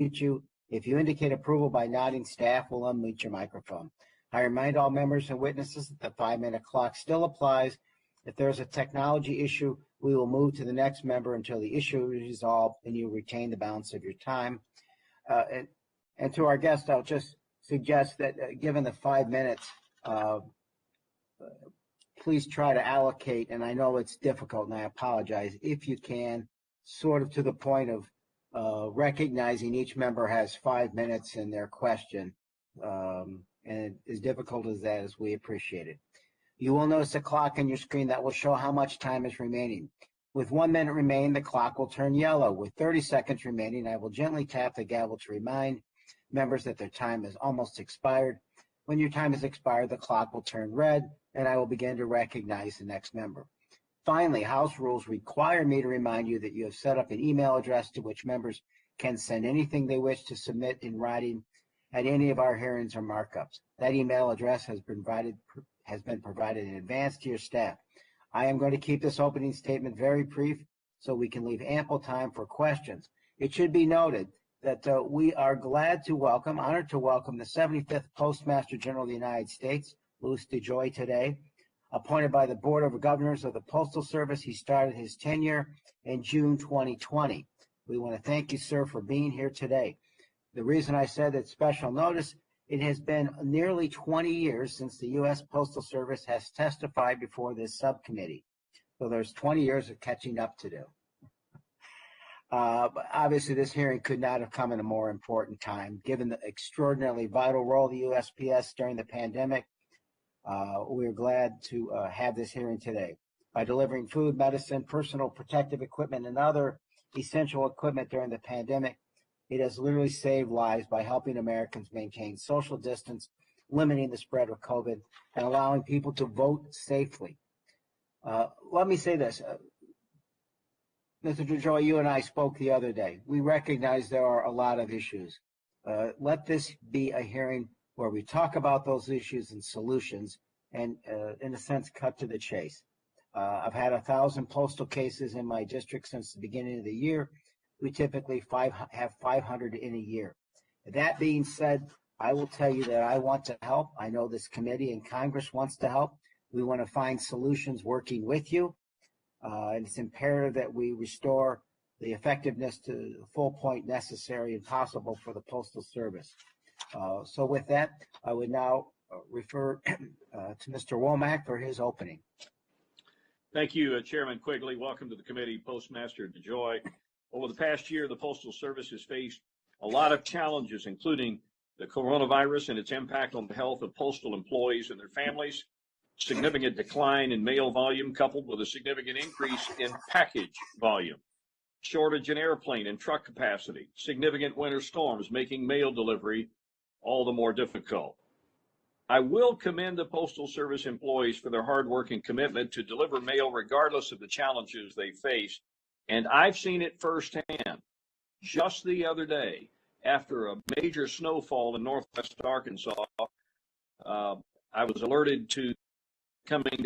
you. If you indicate approval by nodding, staff will unmute your microphone. I remind all members and witnesses that the 5-minute clock still applies. If there's a technology issue, we will move to the next member until the issue is resolved and you retain the balance of your time. And to our guests, I'll just suggest that given the 5 minutes, please try to allocate, and I know it's difficult and I apologize, if you can, sort of to the point of recognizing each member has 5 minutes in their question. And as difficult as that is, we appreciate it. You will notice a clock on your screen that will show how much time is remaining. With 1 minute remaining, the clock will turn yellow. With 30 seconds remaining, I will gently tap the gavel to remind members that their time is almost expired. When your time is expired, the clock will turn red, and I will begin to recognize the next member. Finally, House rules require me to remind you that you have set up an email address to which members can send anything they wish to submit in writing at any of our hearings or markups. That email address has been provided in advance to your staff. I am going to keep this opening statement very brief so we can leave ample time for questions. It should be noted that we are honored to welcome the 75th Postmaster General of the United States, Louis DeJoy, today. Appointed by the Board of Governors of the Postal Service, he started his tenure in June 2020. We want to thank you, sir, for being here today. The reason I said it's special notice, it has been nearly 20 years since the U.S. Postal Service has testified before this subcommittee. So there's 20 years of catching up to do. But obviously, this hearing could not have come at a more important time, given the extraordinarily vital role of the USPS during the pandemic. We're glad to have this hearing today. By delivering food, medicine, personal protective equipment, and other essential equipment during the pandemic, it has literally saved lives by helping Americans maintain social distance, limiting the spread of COVID, and allowing people to vote safely. Let me say this. Mr. DeJoy, you and I spoke the other day. We recognize there are a lot of issues. Let this be a hearing where we talk about those issues and solutions and, in a sense, cut to the chase. I've had 1,000 postal cases in my district since the beginning of the year. We typically have 500 in a year. That being said, I will tell you that I want to help. I know this committee and Congress wants to help. We want to find solutions working with you. And it's imperative that we restore the effectiveness to the full point necessary and possible for the Postal Service. So with that, I would now refer to Mr. Womack for his opening. Thank you, Chairman Quigley. Welcome to the committee, Postmaster DeJoy. Over the past year, the Postal Service has faced a lot of challenges, including the coronavirus and its impact on the health of postal employees and their families, significant decline in mail volume coupled with a significant increase in package volume, shortage in airplane and truck capacity, significant winter storms making mail delivery all the more difficult. I will commend the Postal Service employees for their hard work and commitment to deliver mail regardless of the challenges they face. And I've seen it firsthand. Just the other day, after a major snowfall in northwest Arkansas, I was alerted to coming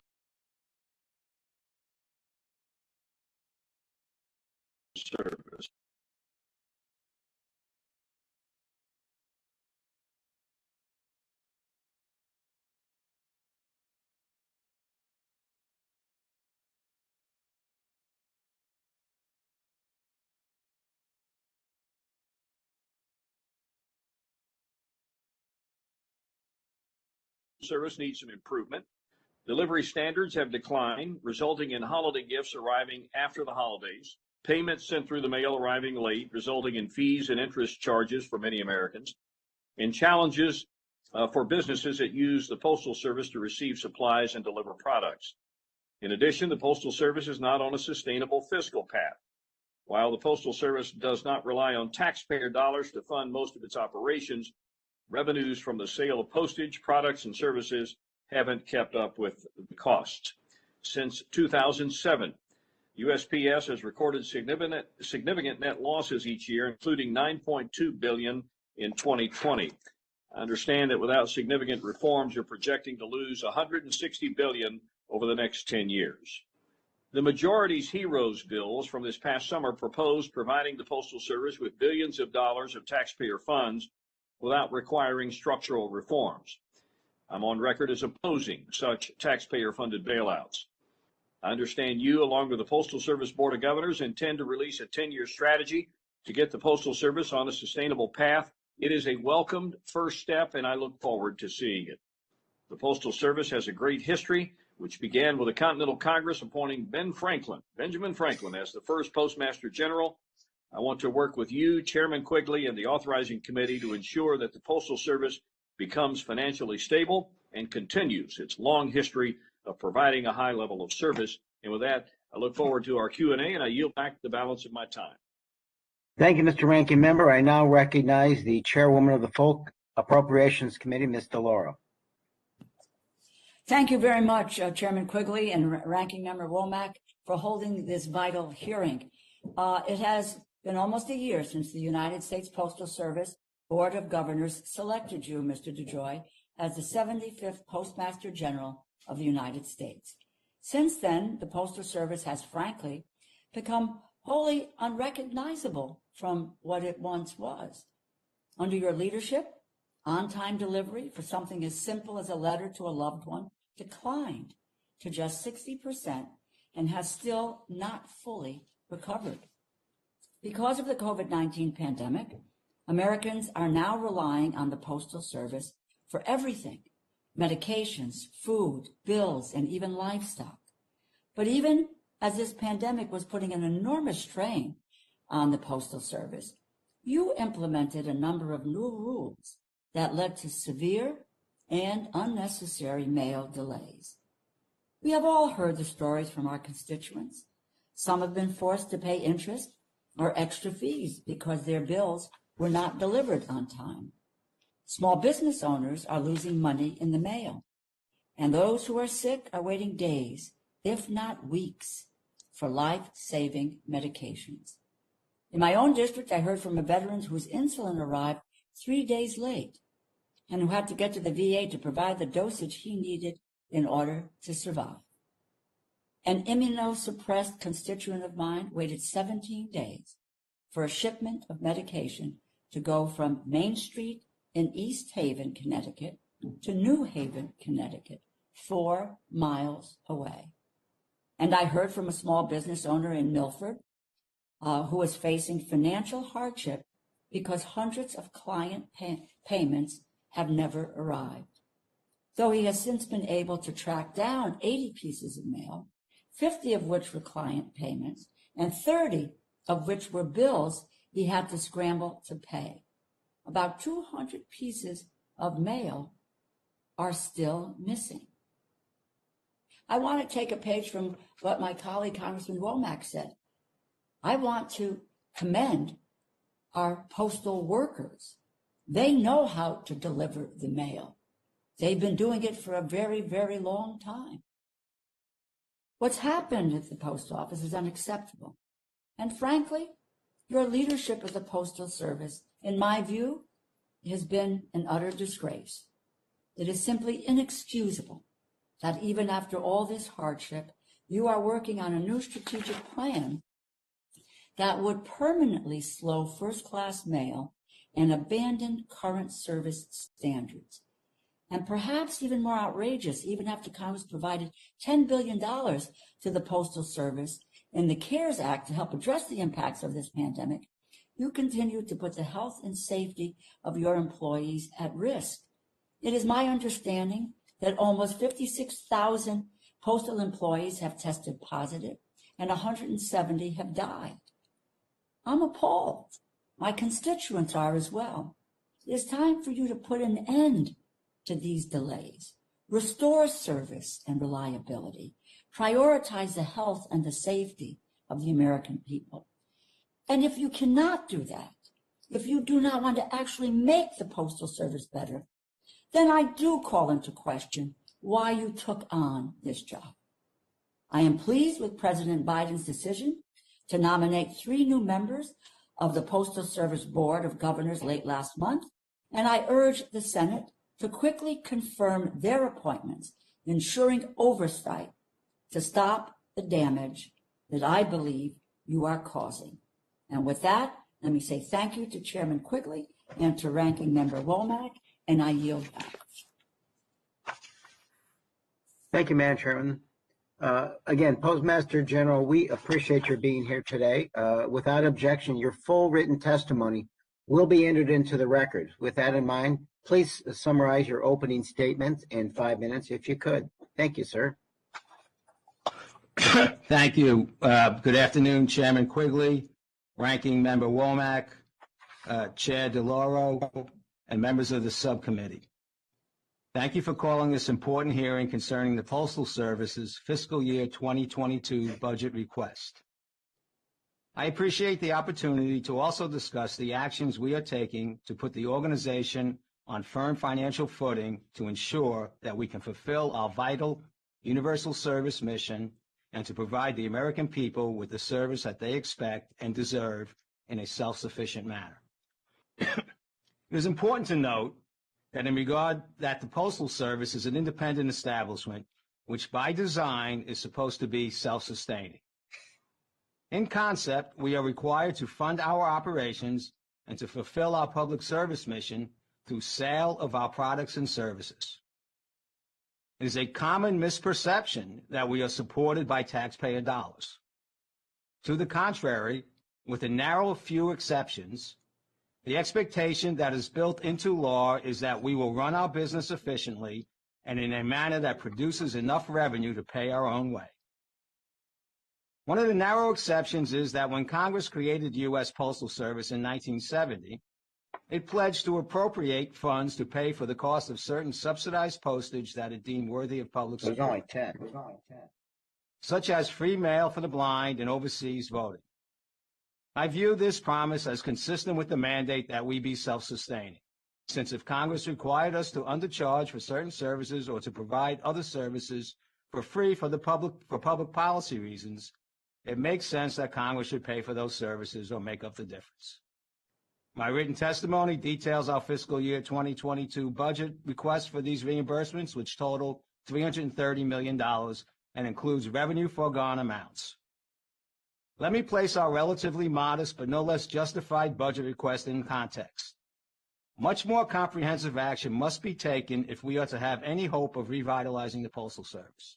service. Service needs some improvement. Delivery standards have declined, resulting in holiday gifts arriving after the holidays, payments sent through the mail arriving late, resulting in fees and interest charges for many Americans, and challenges for businesses that use the Postal Service to receive supplies and deliver products. In addition, the Postal Service is not on a sustainable fiscal path. While the Postal Service does not rely on taxpayer dollars to fund most of its operations, revenues from the sale of postage, products, and services haven't kept up with the costs. Since 2007, USPS has recorded significant net losses each year, including $9.2 billion in 2020. I understand that without significant reforms, you're projecting to lose $160 billion over the next 10 years. The majority's heroes bills from this past summer proposed providing the Postal Service with billions of dollars of taxpayer funds without requiring structural reforms. I'm on record as opposing such taxpayer-funded bailouts. I understand you, along with the Postal Service Board of Governors, intend to release a 10-year strategy to get the Postal Service on a sustainable path. It is a welcomed first step, and I look forward to seeing it. The Postal Service has a great history, which began with the Continental Congress appointing Benjamin Franklin, as the first Postmaster General. I want to work with you, Chairman Quigley, and the Authorizing Committee to ensure that the Postal Service becomes financially stable and continues its long history of providing a high level of service. And with that, I look forward to our Q&A, and I yield back the balance of my time. Thank you, Mr. Ranking Member. I now recognize the Chairwoman of the Appropriations Committee, Ms. Delauro. Thank you very much, Chairman Quigley and Ranking Member Womack, for holding this vital hearing. It has been almost a year since the United States Postal Service Board of Governors selected you, Mr. DeJoy, as the 75th Postmaster General of the United States. Since then, the Postal Service has frankly become wholly unrecognizable from what it once was. Under your leadership, on-time delivery for something as simple as a letter to a loved one declined to just 60% and has still not fully recovered. Because of the COVID-19 pandemic, Americans are now relying on the Postal Service for everything: medications, food, bills, and even livestock. But even as this pandemic was putting an enormous strain on the Postal Service, you implemented a number of new rules that led to severe and unnecessary mail delays. We have all heard the stories from our constituents. Some have been forced to pay interest or extra fees because their bills were not delivered on time. Small business owners are losing money in the mail, and those who are sick are waiting days, if not weeks, for life-saving medications. In my own district, I heard from a veteran whose insulin arrived 3 days late and who had to get to the VA to provide the dosage he needed in order to survive. An immunosuppressed constituent of mine waited 17 days for a shipment of medication to go from Main Street in East Haven, Connecticut, to New Haven, Connecticut, 4 miles away. And I heard from a small business owner in Milford who was facing financial hardship because hundreds of client payments have never arrived. Though he has since been able to track down 80 pieces of mail, 50 of which were client payments, and 30 of which were bills he had to scramble to pay. About 200 pieces of mail are still missing. I want to take a page from what my colleague, Congressman Womack, said. I want to commend our postal workers. They know how to deliver the mail. They've been doing it for a very, very long time. What's happened at the post office is unacceptable. And frankly, your leadership of the Postal Service, in my view, has been an utter disgrace. It is simply inexcusable that even after all this hardship, you are working on a new strategic plan that would permanently slow first-class mail and abandon current service standards. And perhaps even more outrageous, even after Congress provided $10 billion to the Postal Service in the CARES Act to help address the impacts of this pandemic, you continue to put the health and safety of your employees at risk. It is my understanding that almost 56,000 postal employees have tested positive and 170 have died. I'm appalled. My constituents are as well. It is time for you to put an end to these delays, restore service and reliability, prioritize the health and the safety of the American people. And if you cannot do that, if you do not want to actually make the Postal Service better, then I do call into question why you took on this job. I am pleased with President Biden's decision to nominate 3 new members of the Postal Service Board of Governors late last month, and I urge the Senate to quickly confirm their appointments, ensuring oversight to stop the damage that I believe you are causing. And with that, let me say thank you to Chairman Quigley and to Ranking Member Womack, and I yield back. Thank you, Madam Chairman. Again, Postmaster General, we appreciate your being here today. Without objection, your full written testimony will be entered into the record. With that in mind, please summarize your opening statement in 5 minutes if you could. Thank you, sir. Thank you. Good afternoon, Chairman Quigley, Ranking Member Womack, Chair Delauro, and members of the subcommittee. Thank you for calling this important hearing concerning the Postal Service's fiscal year 2022 budget request. I appreciate the opportunity to also discuss the actions we are taking to put the organization on firm financial footing to ensure that we can fulfill our vital universal service mission and to provide the American people with the service that they expect and deserve in a self-sufficient manner. It is important to note that in regard that the Postal Service is an independent establishment, which by design is supposed to be self-sustaining. In concept, we are required to fund our operations and to fulfill our public service mission through sale of our products and services. It is a common misperception that we are supported by taxpayer dollars. To the contrary, with a narrow few exceptions, the expectation that is built into law is that we will run our business efficiently and in a manner that produces enough revenue to pay our own way. One of the narrow exceptions is that when Congress created the U.S. Postal Service in 1970, it pledged to appropriate funds to pay for the cost of certain subsidized postage that it deemed worthy of public support. There's only 10. Such as free mail for the blind and overseas voting. I view this promise as consistent with the mandate that we be self-sustaining, since if Congress required us to undercharge for certain services or to provide other services for free for public policy reasons, it makes sense that Congress should pay for those services or make up the difference. My written testimony details our fiscal year 2022 budget request for these reimbursements, which total $330 million and includes revenue foregone amounts. Let me place our relatively modest but no less justified budget request in context. Much more comprehensive action must be taken if we are to have any hope of revitalizing the Postal Service.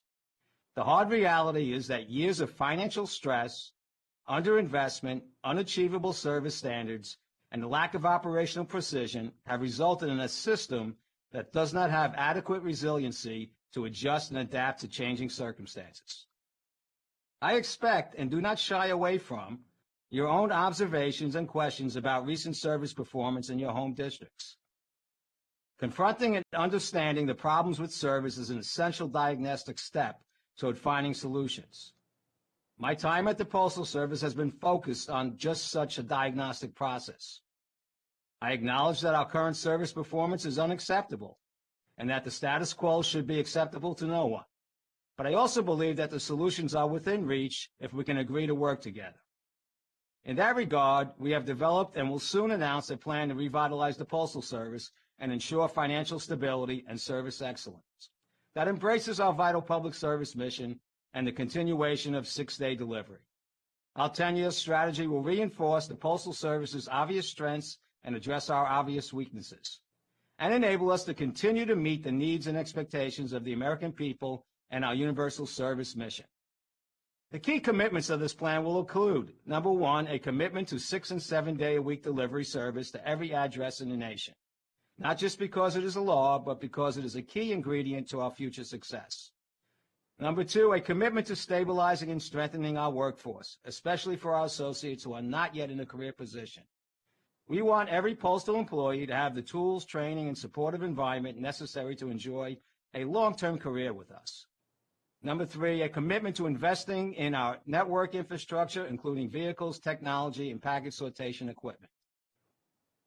The hard reality is that years of financial stress, underinvestment, unachievable service standards, and the lack of operational precision have resulted in a system that does not have adequate resiliency to adjust and adapt to changing circumstances. I expect and do not shy away from your own observations and questions about recent service performance in your home districts. Confronting and understanding the problems with service is an essential diagnostic step toward finding solutions. My time at the Postal Service has been focused on just such a diagnostic process. I acknowledge that our current service performance is unacceptable and that the status quo should be acceptable to no one. But I also believe that the solutions are within reach if we can agree to work together. In that regard, we have developed and will soon announce a plan to revitalize the Postal Service and ensure financial stability and service excellence that embraces our vital public service mission and the continuation of six-day delivery. Our 10-year strategy will reinforce the Postal Service's obvious strengths and address our obvious weaknesses, and enable us to continue to meet the needs and expectations of the American people and our universal service mission. The key commitments of this plan will include, number one, a commitment to 6- and 7-day-a-week delivery service to every address in the nation, not just because it is a law, but because it is a key ingredient to our future success. Number two, a commitment to stabilizing and strengthening our workforce, especially for our associates who are not yet in a career position. We want every postal employee to have the tools, training, and supportive environment necessary to enjoy a long-term career with us. Number three, a commitment to investing in our network infrastructure, including vehicles, technology, and package sortation equipment.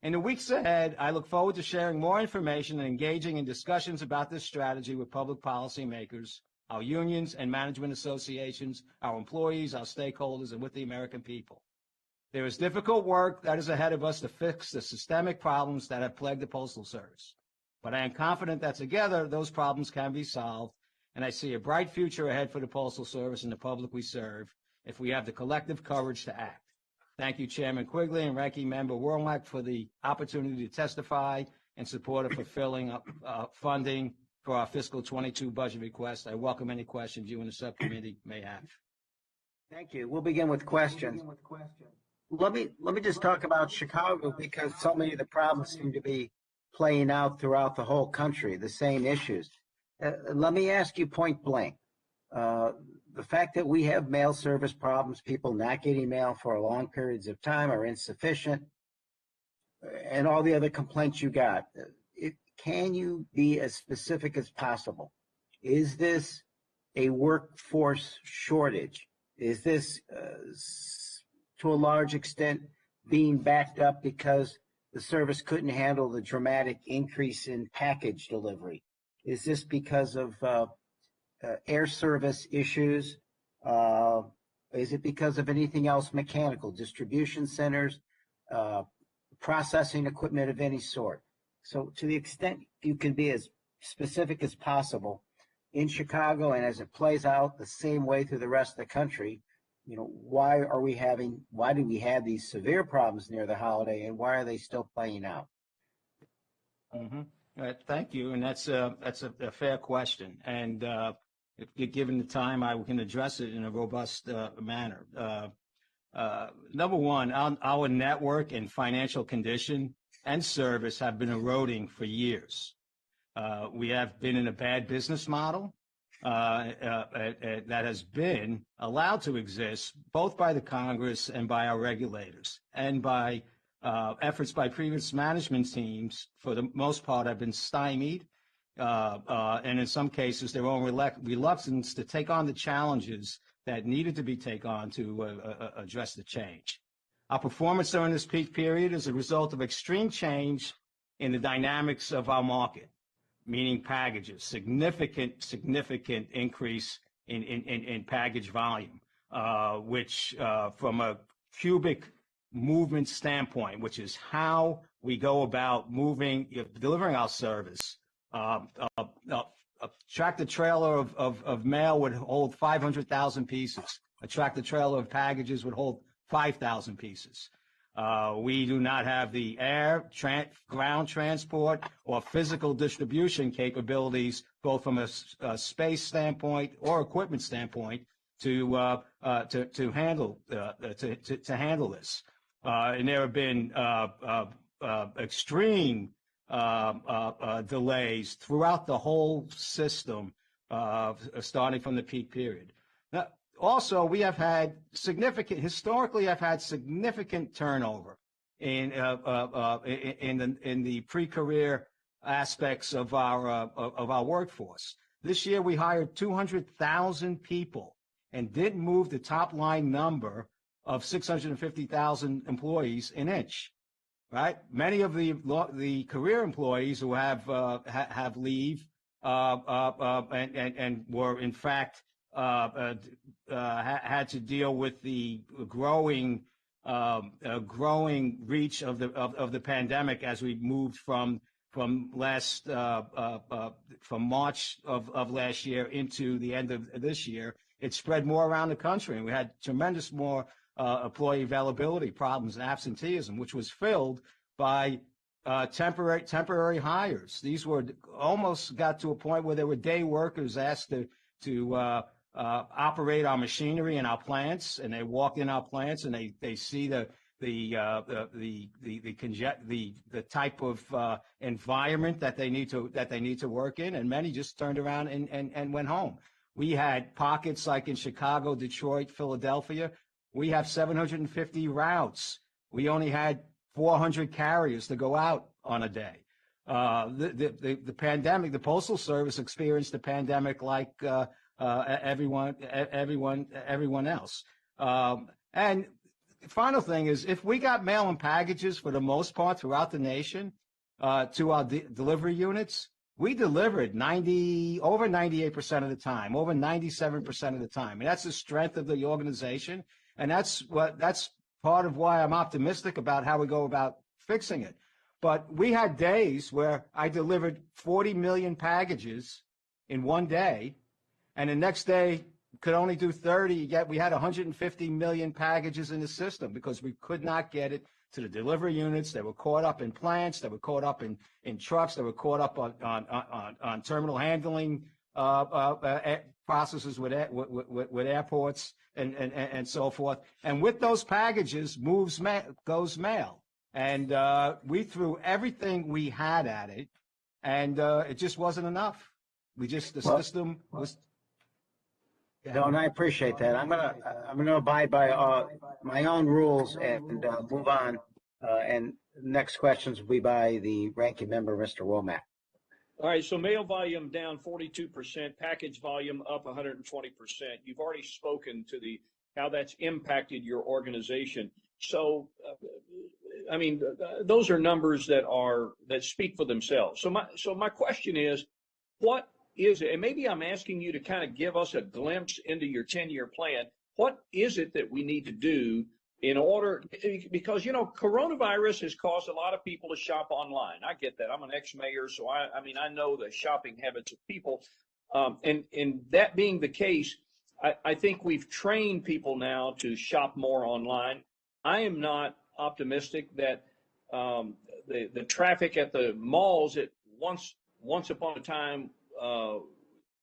In the weeks ahead, I look forward to sharing more information and engaging in discussions about this strategy with public policymakers, our unions and management associations, our employees, our stakeholders, and with the American people. There is difficult work that is ahead of us to fix the systemic problems that have plagued the Postal Service. But I am confident that together those problems can be solved, and I see a bright future ahead for the Postal Service and the public we serve if we have the collective courage to act. Thank you, Chairman Quigley and Ranking Member Wormack, for the opportunity to testify in support of fulfilling funding for our fiscal 22 budget request. I welcome any questions you and the subcommittee may have. Thank you. We'll begin with questions. Let me just talk about Chicago, because so many of the problems seem to be playing out throughout the whole country, the same issues. Let me ask you point blank. The fact that we have mail service problems, people not getting mail for long periods of time are insufficient, and all the other complaints you got. Can you be as specific as possible? Is this a workforce shortage? Is this, to a large extent, being backed up because the service couldn't handle the dramatic increase in package delivery? Is this because of air service issues? Is it because of anything else mechanical, distribution centers, processing equipment of any sort? So to the extent you can be as specific as possible in Chicago, and as it plays out the same way through the rest of the country, why do we have these severe problems near the holiday, and why are they still playing out? Thank you, and that's a fair question. And if given the time, I can address it in a robust manner. Number one, our network and financial condition and service have been eroding for years. We have been in a bad business model that has been allowed to exist both by the Congress and by our regulators, and by efforts by previous management teams, for the most part, have been stymied, and in some cases, their own reluctance to take on the challenges that needed to be taken on to address the change. Our performance during this peak period is a result of extreme change in the dynamics of our market, meaning packages, significant increase in package volume, which from a cubic movement standpoint, which is how we go about delivering our service. A tractor trailer of mail would hold 500,000 pieces. A tractor trailer of packages would hold 5,000 pieces. We do not have the ground transport or physical distribution capabilities, both from a space standpoint or equipment standpoint, to handle this. And there have been extreme delays throughout the whole system, starting from the peak period. Now, also, we have had historically significant turnover in the pre-career aspects of our workforce. This year, we hired 200,000 people and didn't move the top line number of 650,000 employees an inch. Right? Many of the career employees who have leave and were in fact had to deal with the growing reach of the pandemic as we moved from March of last year into the end of this year. It spread more around the country, and we had tremendous more employee availability problems and absenteeism, which was filled by temporary hires. These were almost got to a point where there were day workers asked to operate our machinery in our plants, and they walk in our plants and they see the type of environment that they need to work in, and many just turned around and went home. We had pockets like in Chicago, Detroit, Philadelphia. We have 750 routes. We only had 400 carriers to go out on a day. The pandemic, the Postal Service experienced the pandemic like everyone else. And the final thing is, if we got mail and packages for the most part throughout the nation to our delivery units, we delivered over 98% of the time, over 97% of the time. And that's the strength of the organization. And that's part of why I'm optimistic about how we go about fixing it. But we had days where I delivered 40 million packages in one day, and the next day could only do 30, yet we had 150 million packages in the system because we could not get it to the delivery units. They were caught up in plants. They were caught up in trucks. They were caught up on terminal handling processes with airports and so forth. And with those packages goes mail. And we threw everything we had at it, and it just wasn't enough. System was. No, and I appreciate that. I'm gonna abide by my own rules and move on. And next questions will be by the ranking member, Mr. Womack. All right, so mail volume down 42%, package volume up 120%. You've already spoken to how that's impacted your organization. So, I mean, those are numbers that speak for themselves. So my question is, what is it? And maybe I'm asking you to kind of give us a glimpse into your 10-year plan. What is it that we need to do in order, because, you know, coronavirus has caused a lot of people to shop online. I get that. I'm an ex-mayor, so I mean, I know the shopping habits of people. And that being the case, I think we've trained people now to shop more online. I am not optimistic that the traffic at the malls that once upon a time,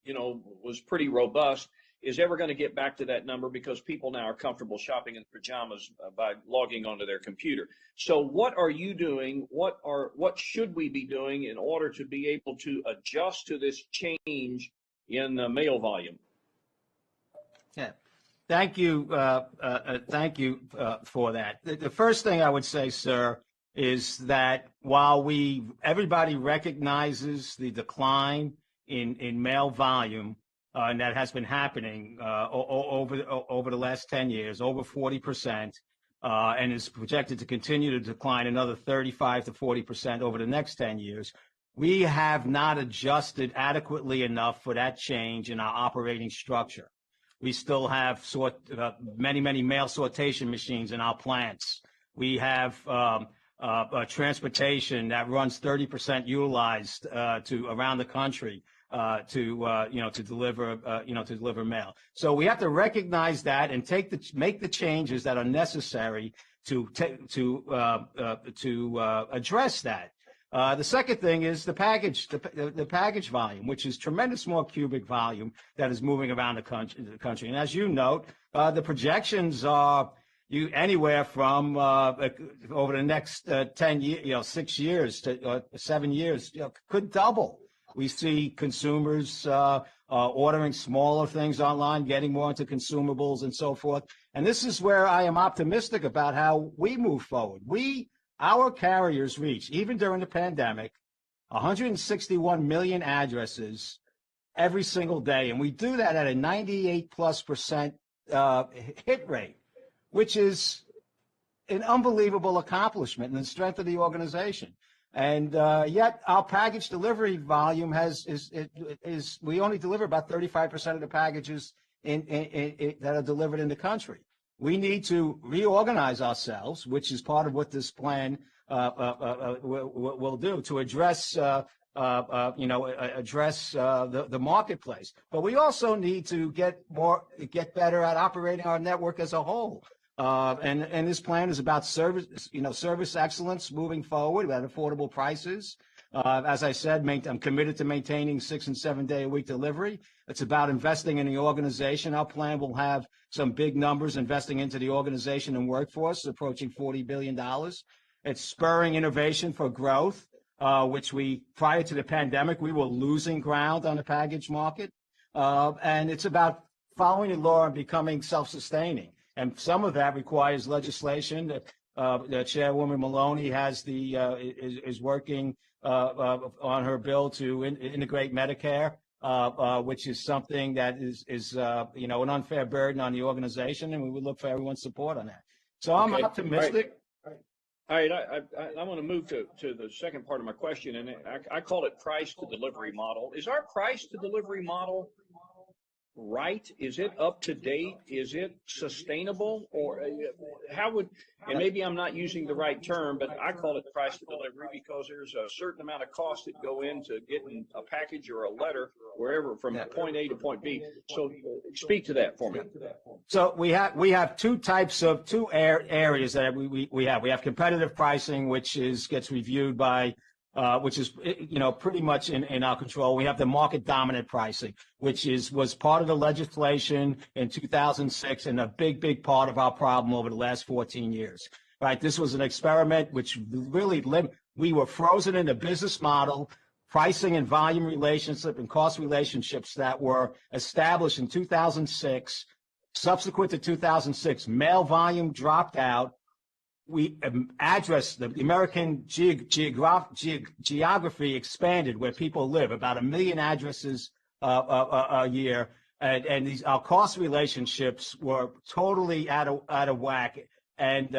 you know, was pretty robust is ever going to get back to that number, because people now are comfortable shopping in pajamas by logging onto their computer. So what are you doing? What should we be doing in order to be able to adjust to this change in the mail volume? Yeah. Thank you. Thank you for that. The first thing I would say, sir, is that while everybody recognizes the decline in mail volume, and that has been happening over the last 10 years, over 40%, and is projected to continue to decline another 35 to 40% over the next 10 years. We have not adjusted adequately enough for that change in our operating structure. We still have many mail sortation machines in our plants. We have transportation that runs 30% utilized to around the country. To deliver mail. So we have to recognize that and make the changes that are necessary to address that. The second thing is the package volume, which is tremendous more cubic volume that is moving around the country. And as you note, the projections are anywhere from over the next 10 years, 6 years to 7 years, could double. We see consumers ordering smaller things online, getting more into consumables and so forth. And this is where I am optimistic about how we move forward. Our carriers reach, even during the pandemic, 161 million addresses every single day. And we do that at a 98+% hit rate, which is an unbelievable accomplishment and the strength of the organization. And yet our package delivery volume we only deliver about 35% of the packages that are delivered in the country. We need to reorganize ourselves, which is part of what this plan will do to address the marketplace. But we also need to get better at operating our network as a whole. And this plan is about service excellence moving forward at affordable prices. As I said, I'm committed to maintaining 6- and 7-day-a-week delivery. It's about investing in the organization. Our plan will have some big numbers investing into the organization and workforce, approaching $40 billion. It's spurring innovation for growth, which prior to the pandemic, we were losing ground on the package market. And it's about following the law and becoming self-sustaining. And some of that requires legislation. The Chairwoman Maloney is working on her bill to integrate Medicare, which is something that is an unfair burden on the organization, and we would look for everyone's support on that. So I'm optimistic. All right, I want to move to the second part of my question, and I call it price to delivery model. Is our price to delivery model right? Is it up to date? Is it sustainable? Or how would, and maybe I'm not using the right term, but I call it price to delivery because there's a certain amount of costs that go into getting a package or a letter wherever from point A to point B. So speak to that for me. So we have two areas that we have. We have competitive pricing, which gets reviewed by which is pretty much in our control. We have the market dominant pricing, which was part of the legislation in 2006 and a big part of our problem over the last 14 years. Right? This was an experiment which really we were frozen in a business model, pricing and volume relationship and cost relationships that were established in 2006. Subsequent to 2006, mail volume dropped out. We addressed the American geography expanded where people live, about 1 million addresses a year, and our cost relationships were totally out of whack, and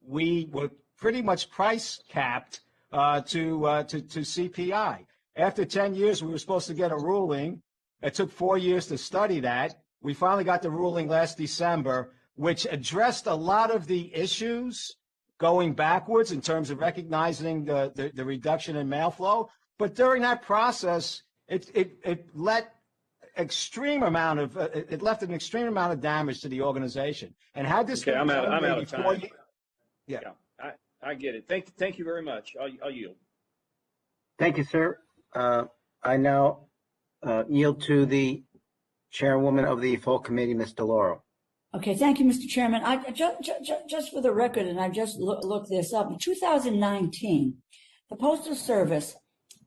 we were pretty much price capped to CPI. After 10 years, we were supposed to get a ruling. It took 4 years to study that. We finally got the ruling last December, which addressed a lot of the issues going backwards in terms of recognizing the reduction in mail flow. But during that process, it left an extreme amount of damage to the organization. And had this I'm out of time. Yeah, I get it. Thank you very much. I'll yield. Thank you, sir. I now yield to the Chairwoman of the full committee, Ms. Delauro. Okay, thank you, Mr. Chairman. I just for the record, and I just looked this up. In 2019, the Postal Service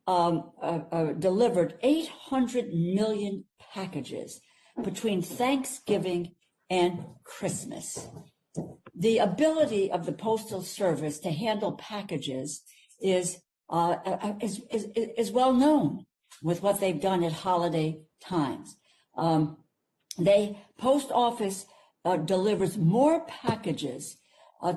delivered 800 million packages between Thanksgiving and Christmas. The ability of the Postal Service to handle packages is well known with what they've done at holiday times. Post Office delivers more packages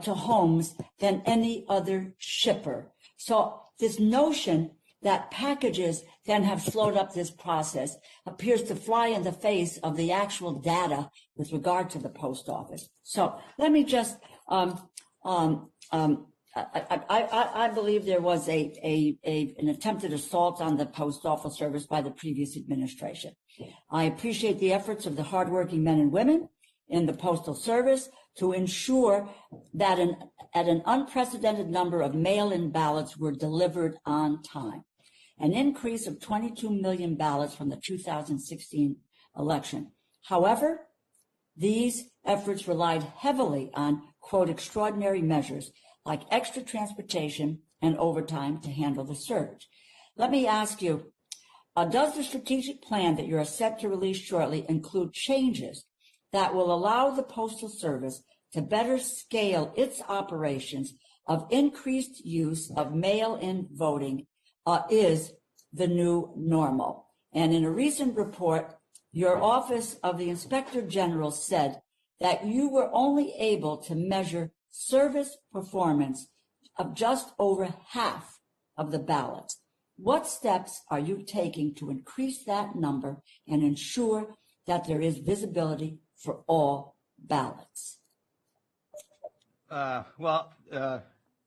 to homes than any other shipper. So this notion that packages then have slowed up this process appears to fly in the face of the actual data with regard to the Post Office. So let me just, I believe there was an attempted assault on the Post Office Service by the previous administration. I appreciate the efforts of the hardworking men and women in the Postal Service to ensure that an unprecedented number of mail-in ballots were delivered on time, an increase of 22 million ballots from the 2016 election. However, these efforts relied heavily on, quote, extraordinary measures like extra transportation and overtime to handle the surge. Let me ask you, does the strategic plan that you're set to release shortly include changes that will allow the Postal Service to better scale its operations of increased use of mail-in voting is the new normal? And in a recent report, your Office of the Inspector General said that you were only able to measure service performance of just over half of the ballots. What steps are you taking to increase that number and ensure that there is visibility for all ballots?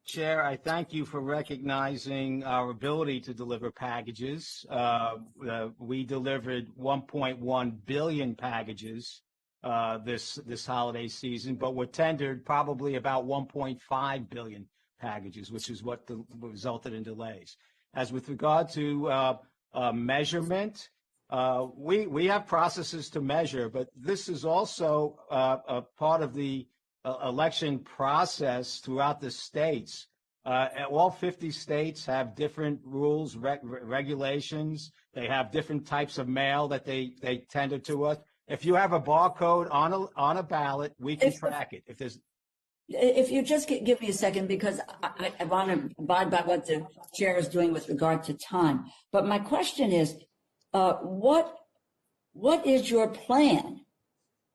Chair, I thank you for recognizing our ability to deliver packages. We delivered 1.1 billion packages this holiday season, but were tendered probably about 1.5 billion packages, which is what resulted in delays. As with regard to measurement, we have processes to measure, but this is also a part of the election process throughout the states. All 50 states have different rules, regulations. They have different types of mail that they tender to us. If you have a barcode on a ballot, we can track it. If you just give me a second, because I want to abide by what the chair is doing with regard to time. But my question is, what is your plan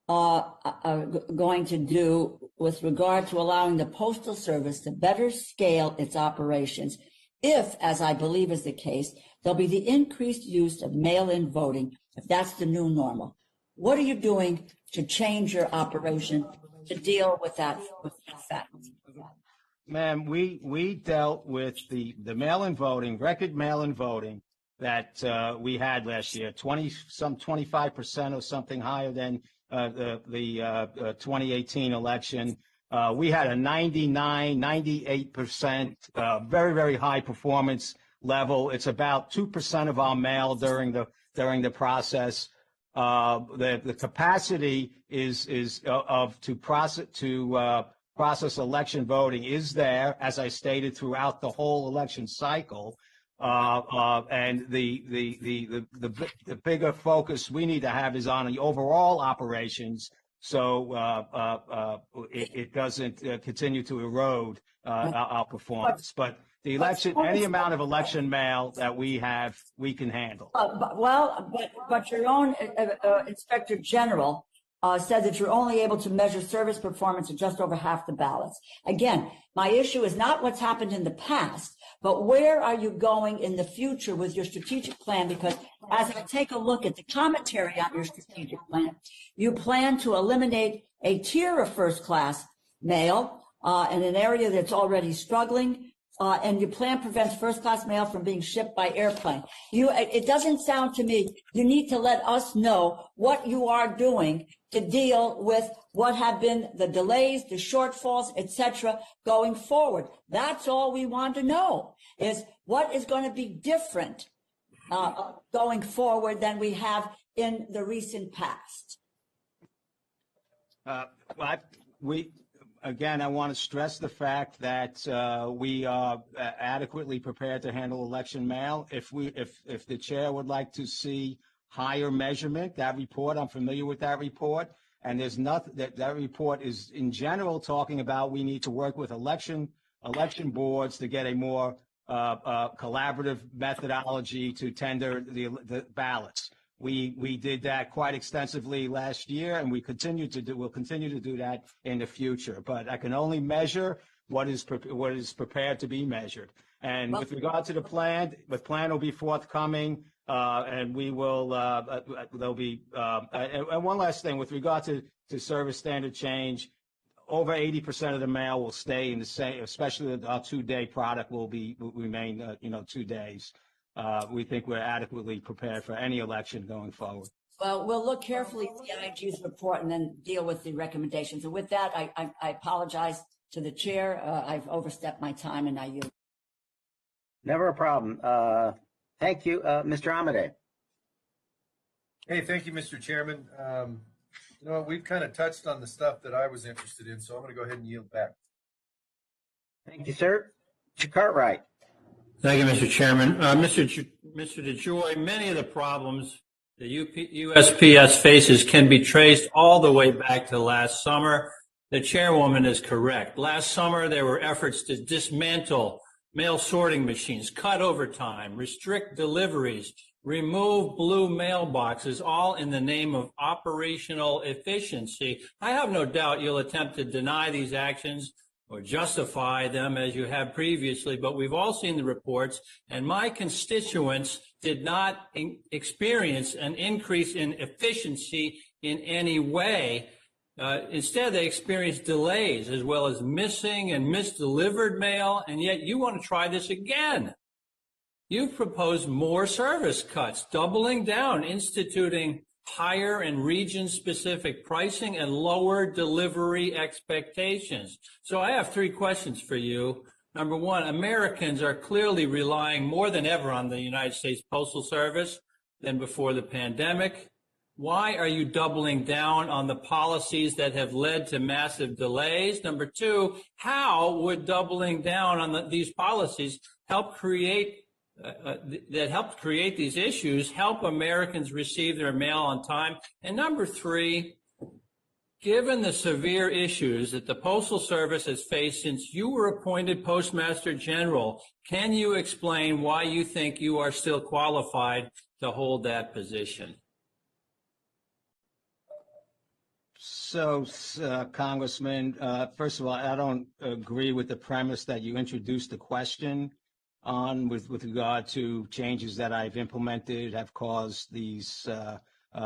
going to do with regard to allowing the Postal Service to better scale its operations if, as I believe is the case, there'll be the increased use of mail-in voting, if that's the new normal? What are you doing to change your operation to deal with that fact? Ma'am, we dealt with the mail-in voting, record mail-in voting that we had last year, 25% or something higher than the 2018 election. We had a 98%, very, very high performance level. It's about 2% of our mail during the process. The capacity to process election voting is there, as I stated, throughout the whole election cycle. And the bigger focus we need to have is on the overall operations, so it doesn't continue to erode our performance. But the election, any amount of election mail that we have, we can handle. But your own Inspector General said that you're only able to measure service performance at just over half the ballots. Again, my issue is not what's happened in the past, but where are you going in the future with your strategic plan? Because as I take a look at the commentary on your strategic plan, you plan to eliminate a tier of first-class mail in an area that's already struggling. And your plan prevents first-class mail from being shipped by airplane. It doesn't sound to me, you need to let us know what you are doing to deal with what have been the delays, the shortfalls, etc., going forward. That's all we want to know, is what is going to be different going forward than we have in the recent past. Again, I want to stress the fact that we are adequately prepared to handle election mail. If the chair would like to see higher measurement, that report, I'm familiar with that report, and there's nothing that report is in general talking about we need to work with election boards to get a more collaborative methodology to tender the ballots. We did that quite extensively last year, and we'll continue to do that in the future. But I can only measure what is prepared to be measured. And with regard to the plan will be forthcoming, and we will there'll be and one last thing with regard to service standard change. Over 80% of the mail will stay in the same, especially our 2-day product will remain 2 days. We think we're adequately prepared for any election going forward. Well, we'll look carefully at the IG's report and then deal with the recommendations. And with that, I apologize to the chair. I've overstepped my time, and I yield. Never a problem. Thank you, Mr. Amade. Hey, thank you, Mr. Chairman. We've kind of touched on the stuff that I was interested in, so I'm going to go ahead and yield back. Thank you, sir. Mr. Cartwright. Thank you, Mr. Chairman. Mr. DeJoy, many of the problems the USPS faces can be traced all the way back to last summer. The chairwoman is correct. Last summer, there were efforts to dismantle mail sorting machines, cut overtime, restrict deliveries, remove blue mailboxes, all in the name of operational efficiency. I have no doubt you'll attempt to deny these actions or justify them as you have previously, but we've all seen the reports, and my constituents did not experience an increase in efficiency in any way. Instead, they experienced delays as well as missing and misdelivered mail, and yet you want to try this again. You've proposed more service cuts, doubling down, instituting higher and region-specific pricing and lower delivery expectations. So I have 3 questions for you. Number one, Americans are clearly relying more than ever on the United States Postal Service than before the pandemic. Why are you doubling down on the policies that have led to massive delays? Number 2, how would doubling down on these policies help create these issues, help Americans receive their mail on time? And number 3, given the severe issues that the Postal Service has faced since you were appointed Postmaster General, can you explain why you think you are still qualified to hold that position? So, Congressman, first of all, I don't agree with the premise that you introduced the question on with regard to changes that I've implemented have caused these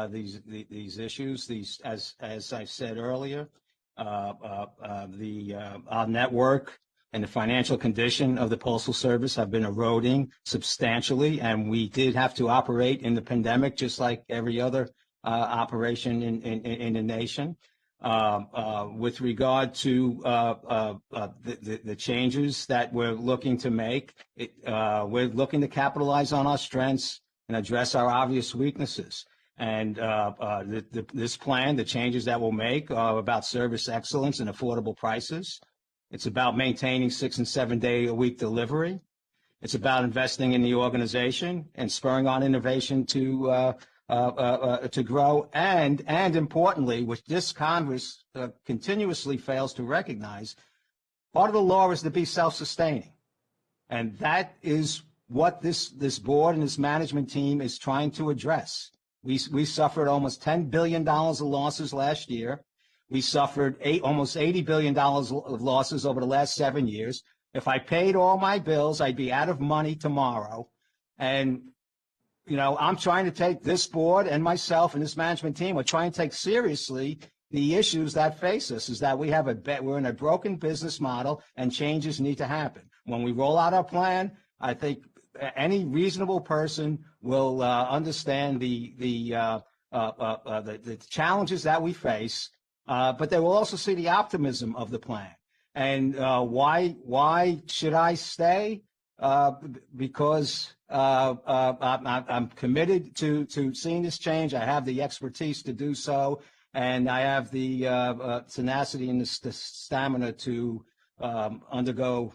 these issues. As I said earlier, our network and the financial condition of the Postal Service have been eroding substantially, and we did have to operate in the pandemic just like every other operation in the nation. With regard to the changes that we're looking to make, we're looking to capitalize on our strengths and address our obvious weaknesses. And this plan, the changes that we'll make are about service excellence and affordable prices. It's about maintaining 6- and 7-day-a-week delivery. It's about investing in the organization and spurring on innovation to grow. And importantly, which this Congress continuously fails to recognize, part of the law is to be self-sustaining. And that is what this board and this management team is trying to address. We suffered almost $10 billion of losses last year. We suffered almost $80 billion of losses over the last 7 years. If I paid all my bills, I'd be out of money tomorrow. And, you know, I'm trying to take this board and myself and this management team, we're trying to take seriously the issues that face us, is that we're in a broken business model and changes need to happen. When we roll out our plan, I think any reasonable person will understand the challenges that we face, but they will also see the optimism of the plan. And why should I stay? Because I'm committed to seeing this change. I have the expertise to do so, and I have the tenacity and the stamina to undergo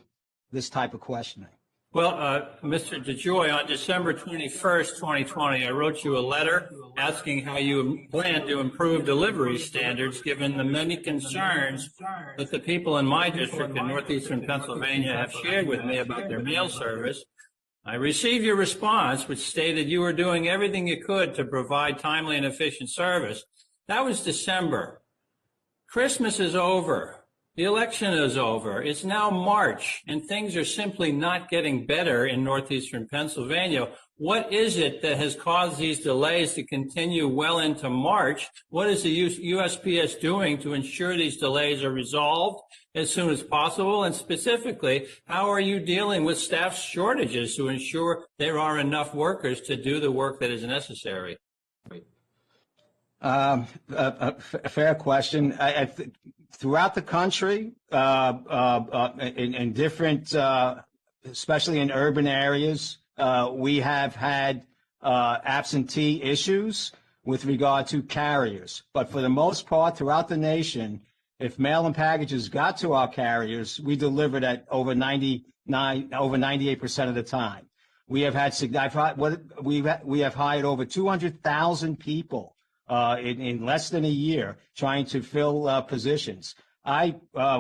this type of questioning. Well, Mr. DeJoy, on December 21st, 2020, I wrote you a letter asking how you plan to improve delivery standards given the many concerns that the people in my district in northeastern Pennsylvania have shared with me about their mail service. I received your response, which stated you were doing everything you could to provide timely and efficient service. That was December. Christmas is over. The election is over. It's now March, and things are simply not getting better in northeastern Pennsylvania. What is it that has caused these delays to continue well into March? What is the USPS doing to ensure these delays are resolved as soon as possible? And specifically, how are you dealing with staff shortages to ensure there are enough workers to do the work that is necessary? A fair question. Throughout the country, in different, especially in urban areas, we have had absentee issues with regard to carriers. But for the most part, throughout the nation, if mail and packages got to our carriers, we delivered at over 98% of the time. We have had we have hired over 200,000 people in less than a year trying to fill positions.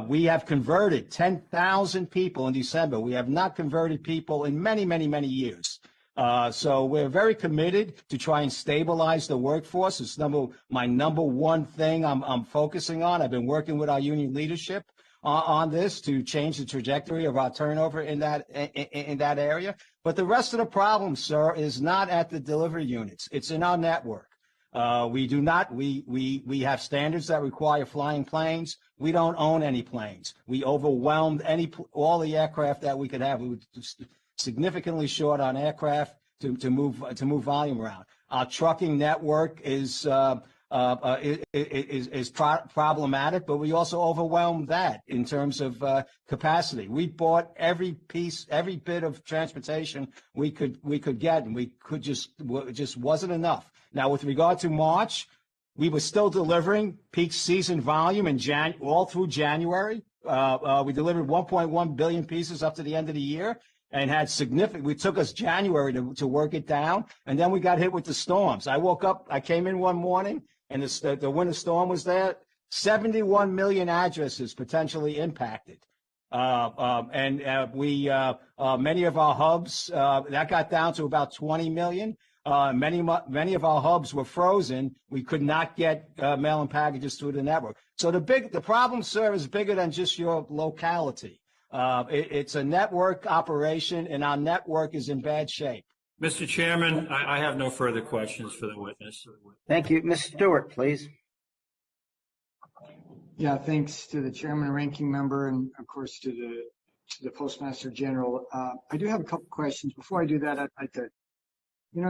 We have converted 10,000 people in December. We have not converted people in many, many, many years. So we're very committed to try and stabilize the workforce. It's my number one thing I'm focusing on. I've been working with our union leadership on this to change the trajectory of our turnover in that area. But the rest of the problem, sir, is not at the delivery units. It's in our network. We have standards that require flying planes. We don't own any planes. We overwhelmed all the aircraft that we could have. We were significantly short on aircraft to move volume around. Our trucking network is problematic, but we also overwhelmed that in terms of capacity. We bought every bit of transportation we could get, and we could just wasn't enough. Now, with regard to March, we were still delivering peak season volume all through January. We delivered 1.1 billion pieces up to the end of the year, and had it took us January to work it down, and then we got hit with the storms. I woke up, I came in one morning, and the winter storm was there. 71 million addresses potentially impacted. Many of our hubs, that got down to about 20 million. Many of our hubs were frozen. We could not get mail and packages through the network. So the problem, sir, is bigger than just your locality. It's a network operation, and our network is in bad shape. Mr. Chairman, I have no further questions for the witness. Thank you. Ms. Stewart, please. Yeah, thanks to the chairman, ranking member, and of course to the Postmaster General. I do have a couple questions. Before I do that, I'd like to,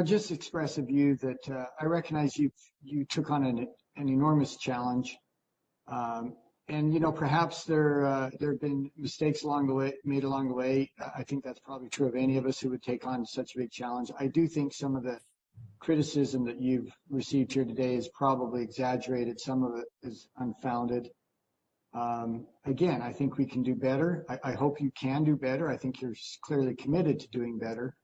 just express a view that I recognize you took on an enormous challenge, and perhaps there have been mistakes made along the way. I think that's probably true of any of us who would take on such a big challenge. I do think some of the criticism that you've received here today is probably exaggerated. Some of it is unfounded. Again, I think we can do better. I hope you can do better. I think you're clearly committed to doing better.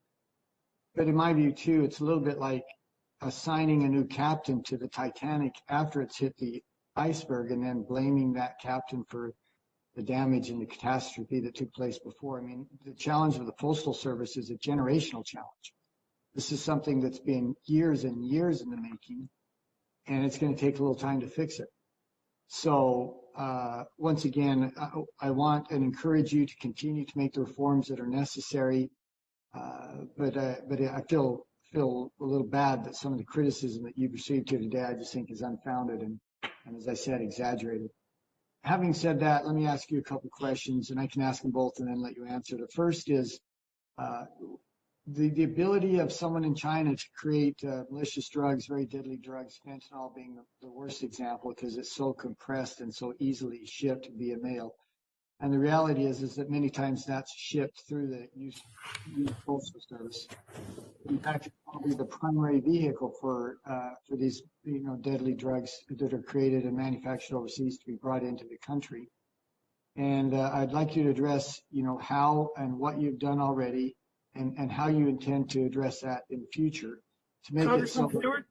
But in my view, too, it's a little bit like assigning a new captain to the Titanic after it's hit the iceberg and then blaming that captain for the damage and the catastrophe that took place before. I mean, the challenge of the Postal Service is a generational challenge. This is something that's been years and years in the making, and it's going to take a little time to fix it. So once again, I want and encourage you to continue to make the reforms that are necessary. But I feel a little bad that some of the criticism that you've received here today, I just think is unfounded and as I said, exaggerated. Having said that, let me ask you a couple questions, and I can ask them both and then let you answer. The first is the ability of someone in China to create malicious drugs, very deadly drugs, fentanyl being the worst example because it's so compressed and so easily shipped via mail. And the reality is that many times that's shipped through the U.S. Postal Service. In fact, it's probably the primary vehicle for these deadly drugs that are created and manufactured overseas to be brought into the country. And I'd like you to address how and what you've done already, and how you intend to address that in the future to make Congressman Stewart,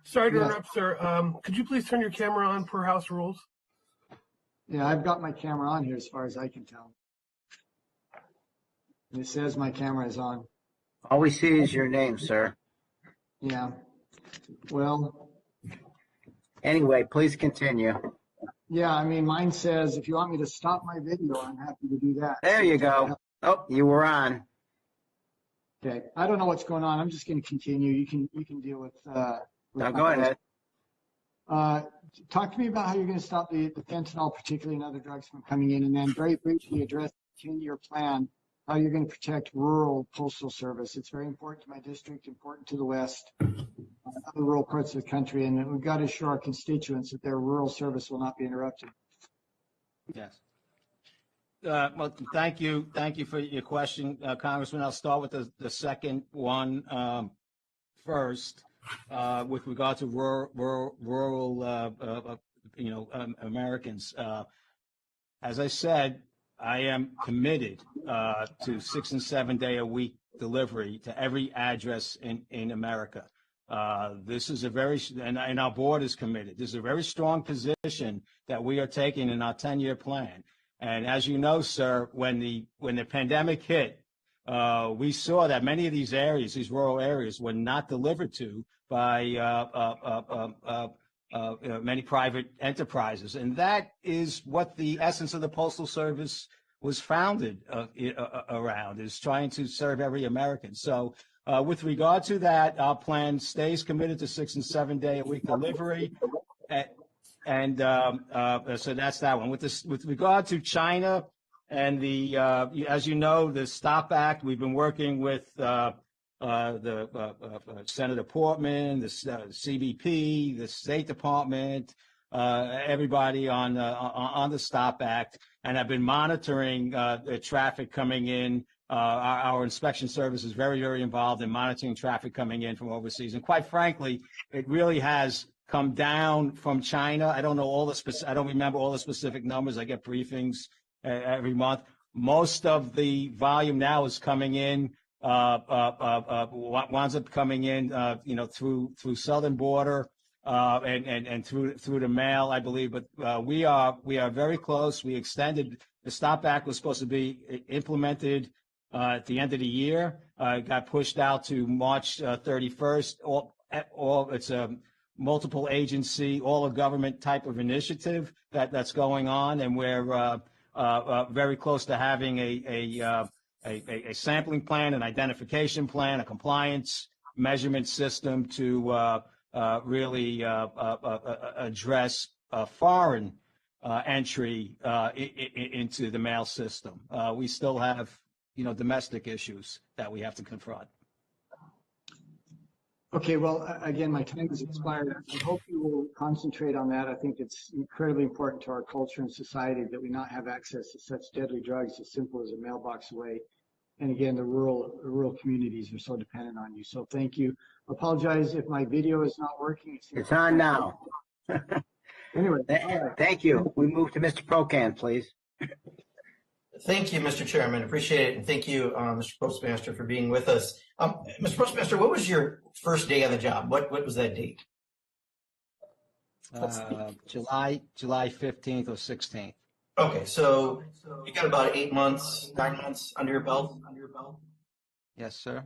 sorry to interrupt, sir. Could you please turn your camera on per House rules? Yeah, I've got my camera on here as far as I can tell. And it says my camera is on. All we see is your name, sir. Yeah. Well. Anyway, please continue. Yeah, I mean, mine says if you want me to stop my video, I'm happy to do that. There you go. Oh, you were on. Okay. I don't know what's going on. I'm just going to continue. You can deal with. Now go ahead. Talk to me about how you're going to stop the fentanyl, particularly and other drugs from coming in, and then very briefly address the 10-year plan, how you're going to protect rural postal service. It's very important to my district, important to the West, other rural parts of the country, and we've got to assure our constituents that their rural service will not be interrupted. Yes. Well, thank you for your question, Congressman. I'll start with the second one first. With regard to rural Americans, as I said, I am committed to 6 and 7 day a week delivery to every address in America. This is and our board is committed. This is a very strong position that we are taking in our 10-year plan. And as you know, sir, when the pandemic hit, we saw that many of these areas, these rural areas, were not delivered to by many private enterprises. And that is what the essence of the Postal Service was founded around, is trying to serve every American. So with regard to that, our plan stays committed to 6 and 7 day a week delivery. And so that's that one. With regard to China and as you know, the STOP Act, we've been working with Senator Portman, the CBP, the State Department, everybody on the STOP Act, and have been monitoring the traffic coming in. Our inspection service is very, very involved in monitoring traffic coming in from overseas. And quite frankly, it really has come down from China. I don't remember all the specific numbers. I get briefings every month. Most of the volume now is coming in, winds up coming in, through southern border and through the mail, I believe. But we are very close. We extended the STOP Act was supposed to be implemented at the end of the year. It got pushed out to March 31st. It's a multiple agency, all of government type of initiative that's going on, and we're very close to having a a sampling plan, an identification plan, a compliance measurement system to really address foreign entry into the mail system. We still have, domestic issues that we have to confront. Okay, well, again, my time has expired. I hope you will concentrate on that. I think it's incredibly important to our culture and society that we not have access to such deadly drugs as simple as a mailbox away. And again, the rural communities are so dependent on you. So thank you. Apologize if my video is not working. It's on now. Anyway, Thank you. We move to Mr. Procan, please. Thank you, Mr. Chairman. Appreciate it. And thank you, Mr. Postmaster, for being with us. Mr. Postmaster, what was your first day on the job? What was that date? July 15th or 16th. Okay, so you got about 9 months under your belt? Yes, sir.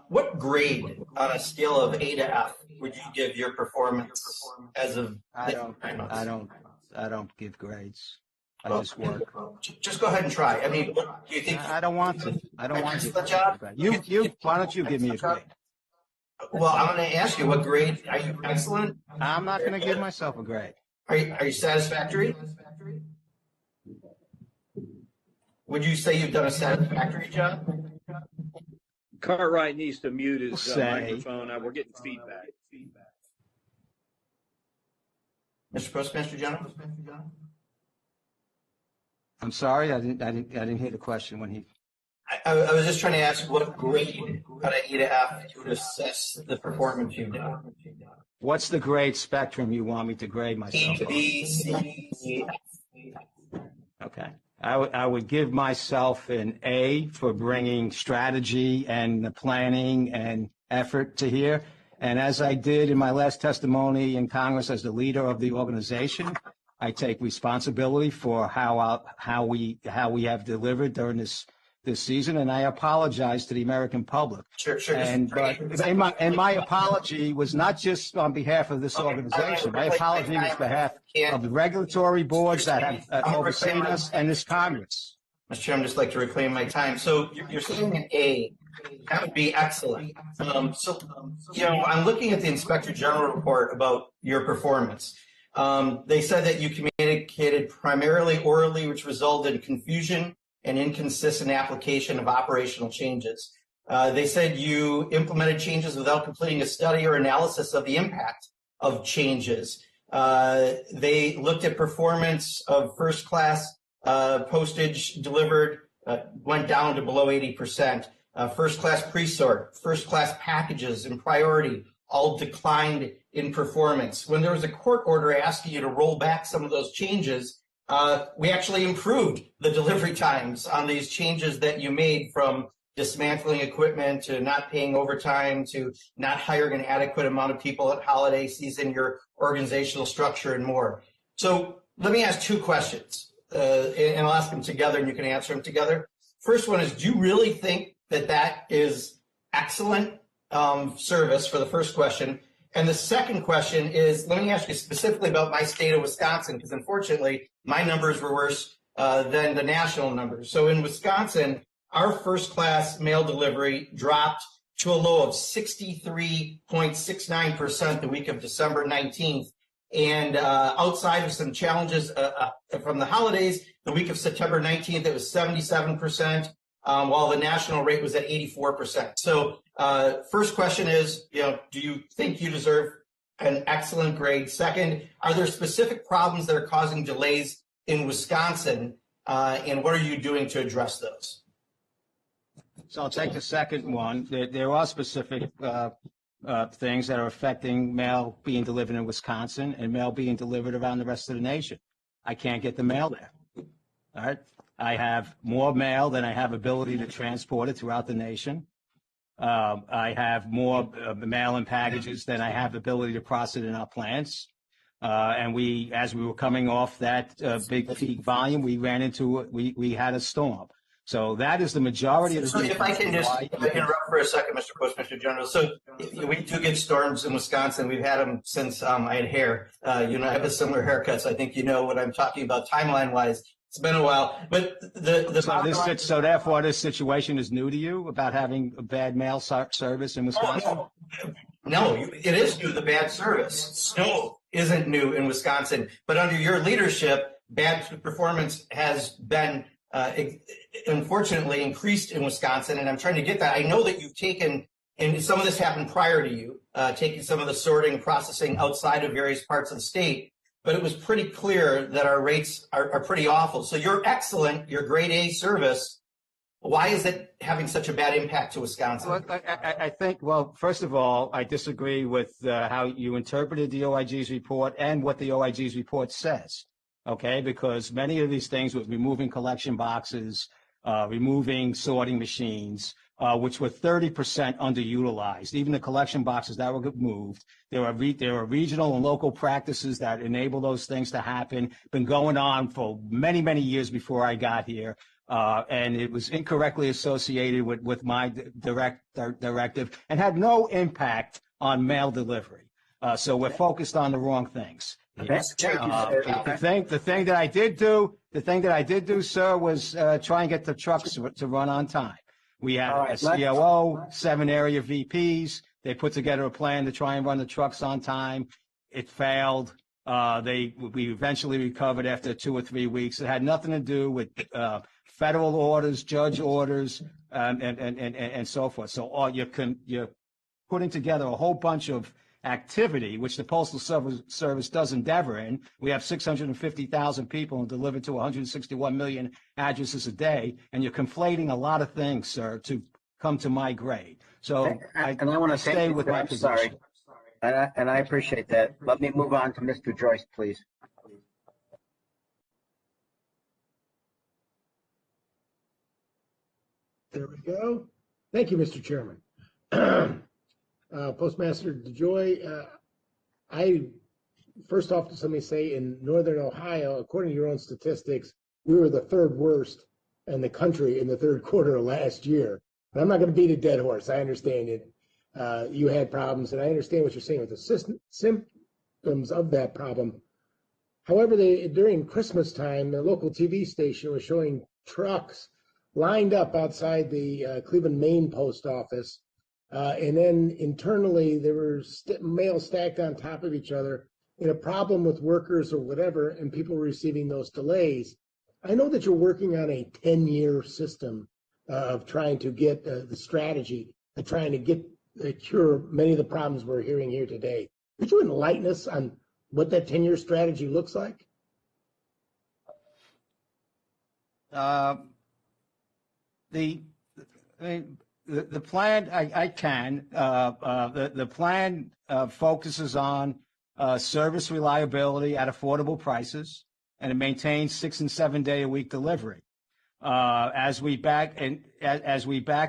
What grade on a scale of A to F would you give your performance as of 9 months? I don't give grades. I just work. Just go ahead and try. I mean, what do you think? I don't want to. I don't want to. Excellent job. Why don't you give me a grade? Well, I'm going to ask you, what grade are you? Excellent. I'm not going to give myself a grade. Are you satisfactory? Would you say you've done a satisfactory job? Cartwright needs to mute his Say. microphone. We're getting feedback. Mr. Postmaster General? I'm sorry, I didn't hear the question when he. I was just trying to ask what grade on an E to F you would assess the performance you've done. What's the grade spectrum you want me to grade myself E to on? B, C, E, F. Okay. I would give myself an A for bringing strategy and the planning and effort to here. And as I did in my last testimony in Congress as the leader of the organization, I take responsibility for how we have delivered during this season, and I apologize to the American public. Sure. And my apology was not just on behalf of this organization. My apology was on behalf of the regulatory boards that have overseen us and this Congress. Mr. Chairman, I'd just like to reclaim my time. So you're saying an A. That would be excellent. I'm looking at the Inspector General report about your performance. They said that you communicated primarily orally, which resulted in confusion and inconsistent application of operational changes. They said you implemented changes without completing a study or analysis of the impact of changes. They looked at performance of first class postage delivered, went down to below 80%. First class pre-sort, first class packages and priority all declined in performance. When there was a court order asking you to roll back some of those changes, we actually improved the delivery times on these changes that you made, from dismantling equipment to not paying overtime to not hiring an adequate amount of people at holiday season, your organizational structure, and more. So let me ask two questions, and I'll ask them together and you can answer them together. First one is, do you really think that is excellent service, for the first question? And the second question is, let me ask you specifically about my state of Wisconsin, because unfortunately my numbers were worse than the national numbers. So in Wisconsin, our first class mail delivery dropped to a low of 63.69% the week of December 19th. And outside of some challenges from the holidays, the week of September 19th, it was 77%, while the national rate was at 84%. So first question is, do you think you deserve an excellent grade? Second, are there specific problems that are causing delays in Wisconsin, and what are you doing to address those? So I'll take the second one. There are specific things that are affecting mail being delivered in Wisconsin and mail being delivered around the rest of the nation. I can't get the mail there. All right. I have more mail than I have ability to transport it throughout the nation. I have more mail and packages than I have ability to process in our plants. And as we were coming off that big peak volume, we had a storm. So that is the majority of the. So if I can just interrupt for a second, Mr. Postmaster General. So we do get storms in Wisconsin. We've had them since I had hair. I have a similar haircut, so I think you know what I'm talking about timeline-wise. It's been a while, but So therefore, this situation is new to you about having a bad mail service in Wisconsin? No, it is new, the bad service. Snow isn't new in Wisconsin, but under your leadership, bad performance has been unfortunately increased in Wisconsin, and I'm trying to get that. I know that you've taken, and some of this happened prior to you, taking some of the sorting and processing outside of various parts of the state, but it was pretty clear that our rates are pretty awful. So you're excellent, your grade A service. Why is it having such a bad impact to Wisconsin? Well, I think, well, first of all, I disagree with how you interpreted the OIG's report and what the OIG's report says, okay? Because many of these things with removing collection boxes, removing sorting machines, which were 30% underutilized. Even the collection boxes that were moved, there are regional and local practices that enable those things to happen. Been going on for many, many years before I got here. And it was incorrectly associated with my directive and had no impact on mail delivery. So we're focused on the wrong things. The thing that I did do, sir, was try and get the trucks to run on time. We had a COO, 7 area VPs. They put together a plan to try and run the trucks on time. It failed. We eventually recovered after 2 or 3 weeks. It had nothing to do with federal orders, judge orders, and so forth. So you're putting together a whole bunch of activity, which the Postal Service does endeavor in. We have 650,000 people and deliver to 161 million addresses a day, and you're conflating a lot of things, sir, to come to my grade. So I want to stay with my position. Sorry. And I appreciate that. Let me move on to Mr. Joyce, please. There we go. Thank you, Mr. Chairman. Postmaster DeJoy, I first off, let me say, in Northern Ohio, according to your own statistics, we were the 3rd worst in the country in the 3rd quarter of last year. And I'm not going to beat a dead horse. I understand it. You had problems, and I understand what you're saying with the symptoms of that problem. However, during Christmas time, the local TV station was showing trucks lined up outside the Cleveland, Maine post office. And then internally, there were mail stacked on top of each other in a problem with workers or whatever, and people were receiving those delays. I know that you're working on a 10-year system of trying to get the strategy of trying to cure many of the problems we're hearing here today. Could you enlighten us on what that 10-year strategy looks like? The plan, I can. The plan focuses on service reliability at affordable prices, and it maintains 6 and 7 day a week delivery. As we back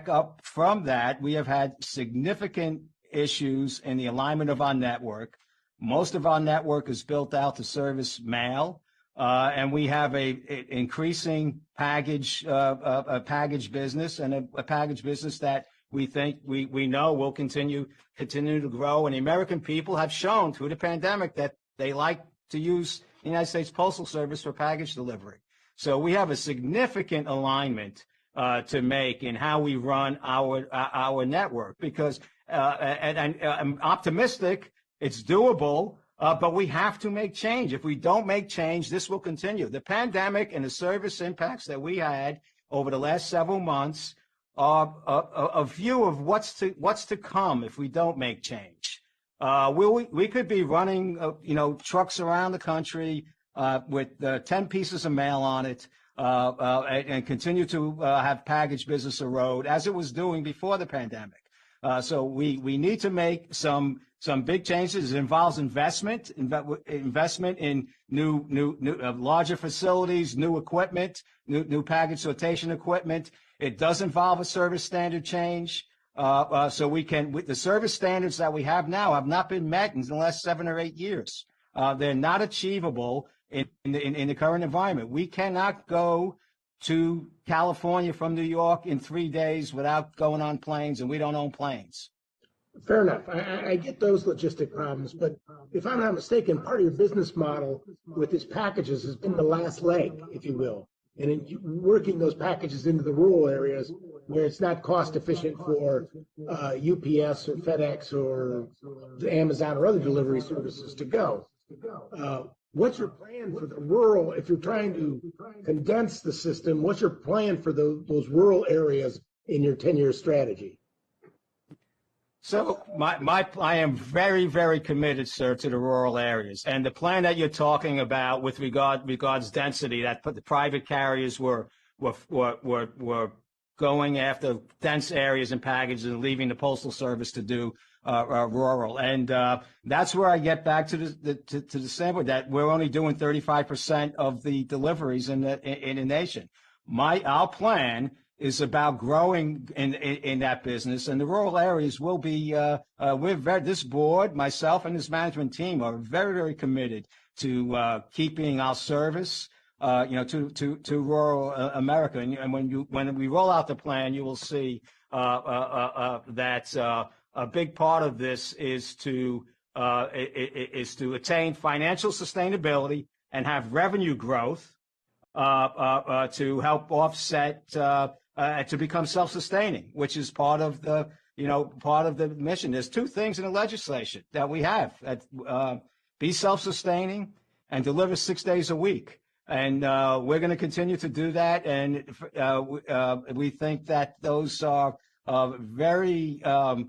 up from that, we have had significant issues in the alignment of our network. Most of our network is built out to service mail, and we have a increasing package business, and a package business that we think we know will continue to grow. And the American people have shown through the pandemic that they like to use the United States Postal Service for package delivery. So we have a significant alignment to make in how we run our network, because and I'm optimistic it's doable. But we have to make change. If we don't make change, this will continue. The pandemic and the service impacts that we had over the last several months are a view of what's to come if we don't make change. We could be running trucks around the country with 10 pieces of mail on it and continue to have package business erode as it was doing before the pandemic. So we need to make some big changes. It involves investment in new larger facilities, new equipment, new package sortation equipment. It does involve a service standard change. So the service standards that we have now have not been met in the last 7 or 8 years. They're not achievable in the current environment. We cannot go to California from New York in 3 days without going on planes, and we don't own planes. Fair enough. I get those logistic problems, but if I'm not mistaken, part of your business model with these packages has been the last leg, if you will. and working those packages into the rural areas where it's not cost efficient for UPS or FedEx or Amazon or other delivery services to go. What's your plan for the rural, if you're trying to condense the system, what's your plan for those rural areas in your 10-year strategy? So I am very, very committed, sir, to the rural areas. And the plan that you're talking about with regards density, that the private carriers were going after dense areas and packages and leaving the Postal Service to do rural. And that's where I get back to the standpoint that we're only doing 35% of the deliveries in the nation. Our plan is about growing in that business, and the rural areas will be. This board, myself, and this management team are very, very committed to keeping our service, to rural America. And when we roll out the plan, you will see that a big part of this is to attain financial sustainability and have revenue growth to help offset. To become self-sustaining, which is part of the mission. There's two things in the legislation that we have: be self-sustaining and deliver 6 days a week. And we're going to continue to do that. And we think that those are very those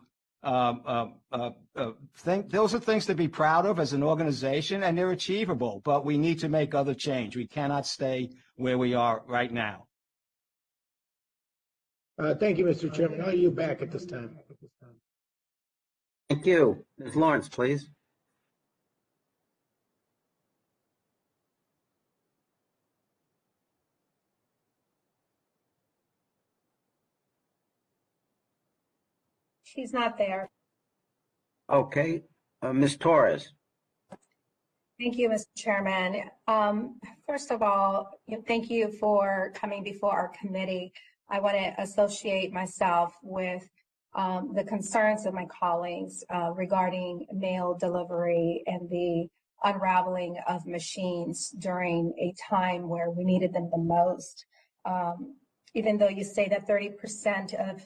are things to be proud of as an organization, and they're achievable. But we need to make other change. We cannot stay where we are right now. Thank you, Mr. Chairman. I'll yield back at this time. Thank you. Ms. Lawrence, please. She's not there. Okay. Ms. Torres. Thank you, Mr. Chairman. First of all, thank you for coming before our committee. I want to associate myself with the concerns of my colleagues regarding mail delivery and the unraveling of machines during a time where we needed them the most. Even though you say that 30% of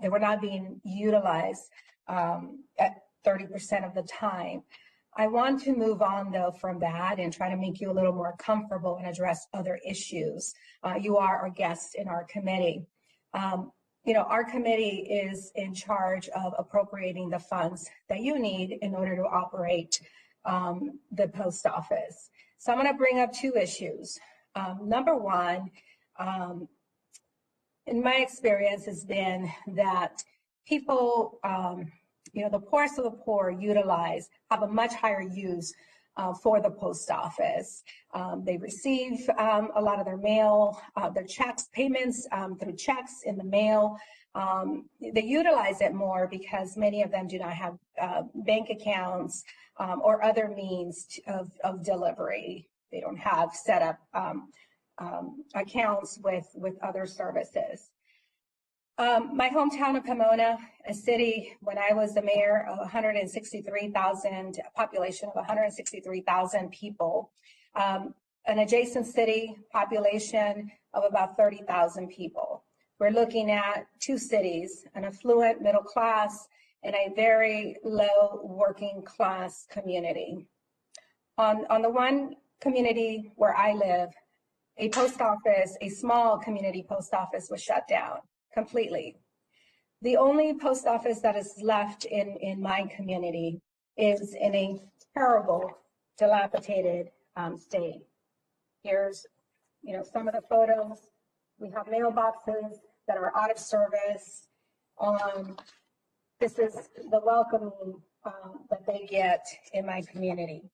they were not being utilized at 30% of the time. I want to move on, though, from that and try to make you a little more comfortable and address other issues. You are our guest in our committee. Our committee is in charge of appropriating the funds that you need in order to operate the post office. So I'm going to bring up two issues. Number one, in my experience, has been that people, the poorest of the poor have a much higher use for the post office. They receive a lot of their mail, their checks, payments through checks in the mail. They utilize it more because many of them do not have bank accounts or other means of delivery. They don't have set up accounts with other services. My hometown of Pomona, a city when I was the mayor of 163,000, population of 163,000 people, an adjacent city population of about 30,000 people. We're looking at two cities, an affluent middle class and a very low working class community. On the one community where I live, a post office, a small community post office was shut down completely. The only post office that is left in my community is in a terrible, dilapidated state. Here's, some of the photos. We have mailboxes that are out of service. This is the welcoming that they get in my community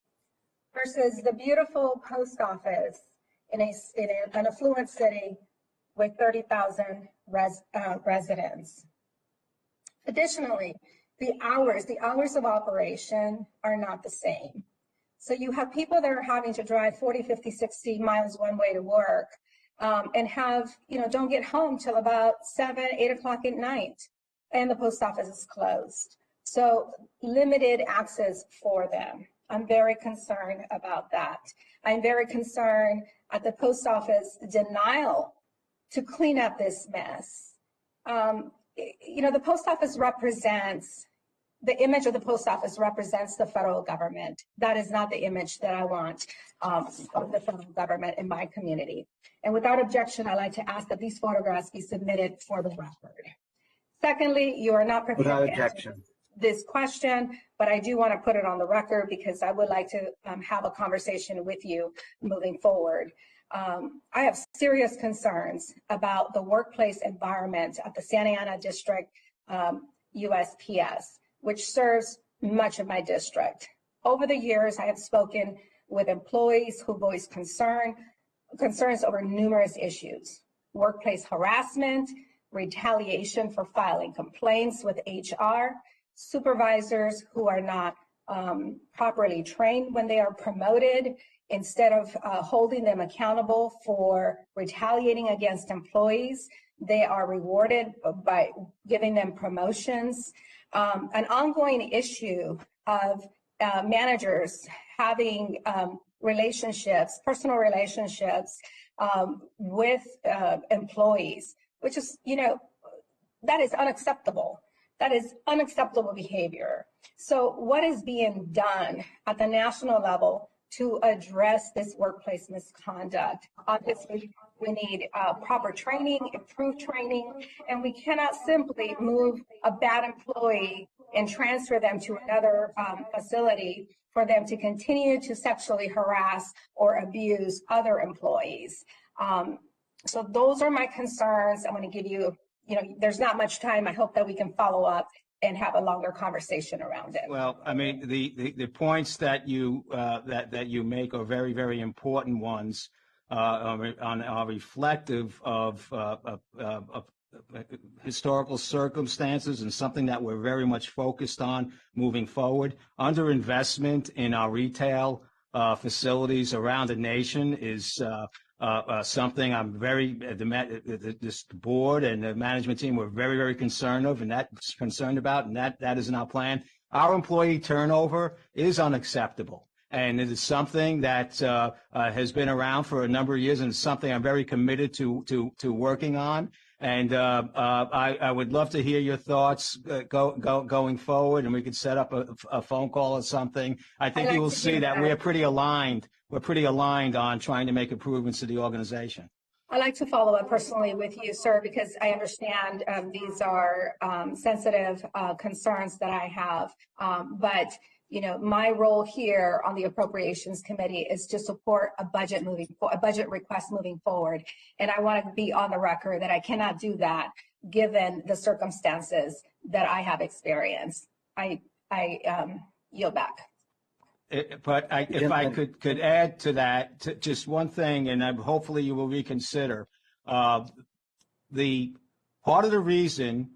versus the beautiful post office in an affluent city with 30,000 residents. Additionally, the hours of operation are not the same. So you have people that are having to drive 40, 50, 60 miles one way to work and don't get home till about 7, 8 o'clock at night, and the post office is closed. So limited access for them. I'm very concerned about that. I'm very concerned at the post office denial to clean up this mess. The post office represents, the image of the post office represents the federal government. That is not the image that I want of the federal government in my community. And without objection, I'd like to ask that these photographs be submitted for the record. Secondly, you are not prepared Without to answer objection. this question, but I do want to put it on the record because I would like to have a conversation with you moving forward. I have serious concerns about the workplace environment at the Santa Ana District USPS, which serves much of my district. Over the years, I have spoken with employees who voice concerns over numerous issues: workplace harassment, retaliation for filing complaints with HR, supervisors who are not properly trained when they are promoted. Instead of holding them accountable for retaliating against employees, they are rewarded by giving them promotions. An ongoing issue of managers having relationships, personal relationships with employees, which is, that is unacceptable. That is unacceptable behavior. So what is being done at the national level to address this workplace misconduct? Obviously, we need proper training, improved training, and we cannot simply move a bad employee and transfer them to another facility for them to continue to sexually harass or abuse other employees. So those are my concerns. I'm going to give you, there's not much time. I hope that we can follow up and have a longer conversation around it. Well, I mean, the points that you that you make are very, very important ones, are reflective of historical circumstances and something that we're very much focused on moving forward. Underinvestment in our retail facilities around the nation is something I'm this board and the management team were very, very concerned about, and that is in our plan. Our employee turnover is unacceptable, and it is something that has been around for a number of years, and it's something I'm very committed to working on. And I would love to hear your thoughts going forward, and we could set up a phone call or something. I think you will see that we're pretty aligned. We're pretty aligned on trying to make improvements to the organization. I'd like to follow up personally with you, sir, because I understand these are sensitive concerns that I have. But my role here on the Appropriations Committee is to support a budget request moving forward. And I want to be on the record that I cannot do that given the circumstances that I have experienced. I yield back. But if I could add to that just one thing, and hopefully you will reconsider. The part of the reason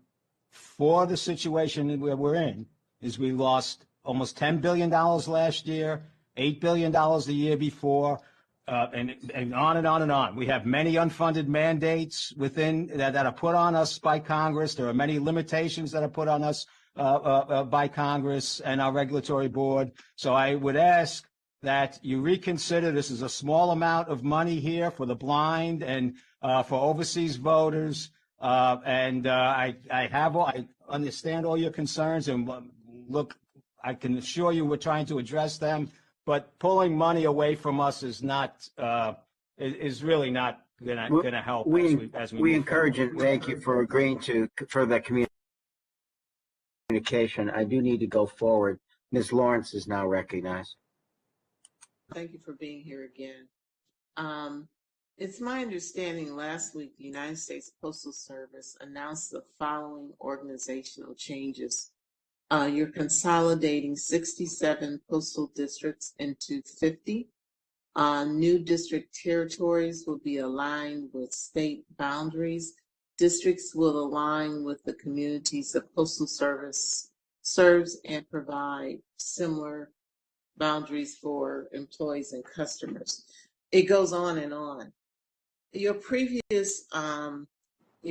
for the situation where we're in is we lost almost $10 billion last year, $8 billion the year before, and on and on and on. We have many unfunded mandates within that are put on us by Congress. There are many limitations that are put on us by Congress and our regulatory board. So I would ask that you reconsider. This is a small amount of money here for the blind and for overseas voters. I understand all your concerns, and look, I can assure you we're trying to address them. But pulling money away from us is not is really not going to help. We encourage and thank you for agreeing for the communication. I do need to go forward. Ms. Lawrence is now recognized. Thank you for being here again. It's my understanding last week the United States Postal Service announced the following organizational changes. You're consolidating 67 postal districts into 50. New district territories will be aligned with state boundaries. Districts will align with the communities the Postal Service serves and provide similar boundaries for employees and customers. It goes on and on. Your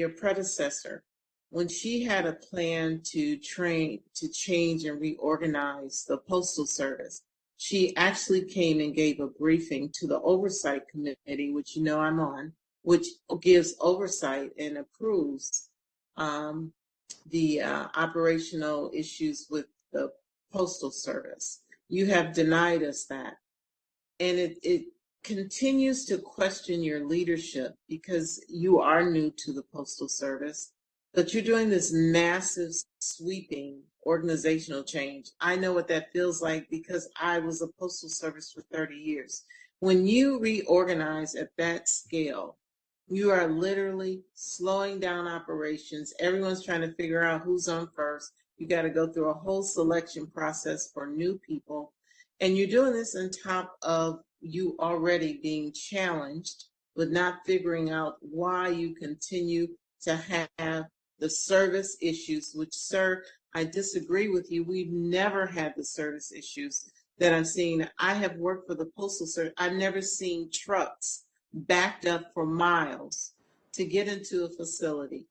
predecessor, when she had a plan to change and reorganize the Postal Service, she actually came and gave a briefing to the Oversight Committee, which you know I'm on, which gives oversight and approves the operational issues with the Postal Service. You have denied us that. And it continues to question your leadership because you are new to the Postal Service, but you're doing this massive, sweeping organizational change. I know what that feels like because I was a Postal Service for 30 years. When you reorganize at that scale, you are literally slowing down operations. Everyone's trying to figure out who's on first. You got to go through a whole selection process for new people. And you're doing this on top of you already being challenged, but not figuring out why you continue to have the service issues, which, sir, I disagree with you. We've never had the service issues that I'm seeing. I have worked for the Postal Service. I've never seen trucks backed up for miles to get into a facility.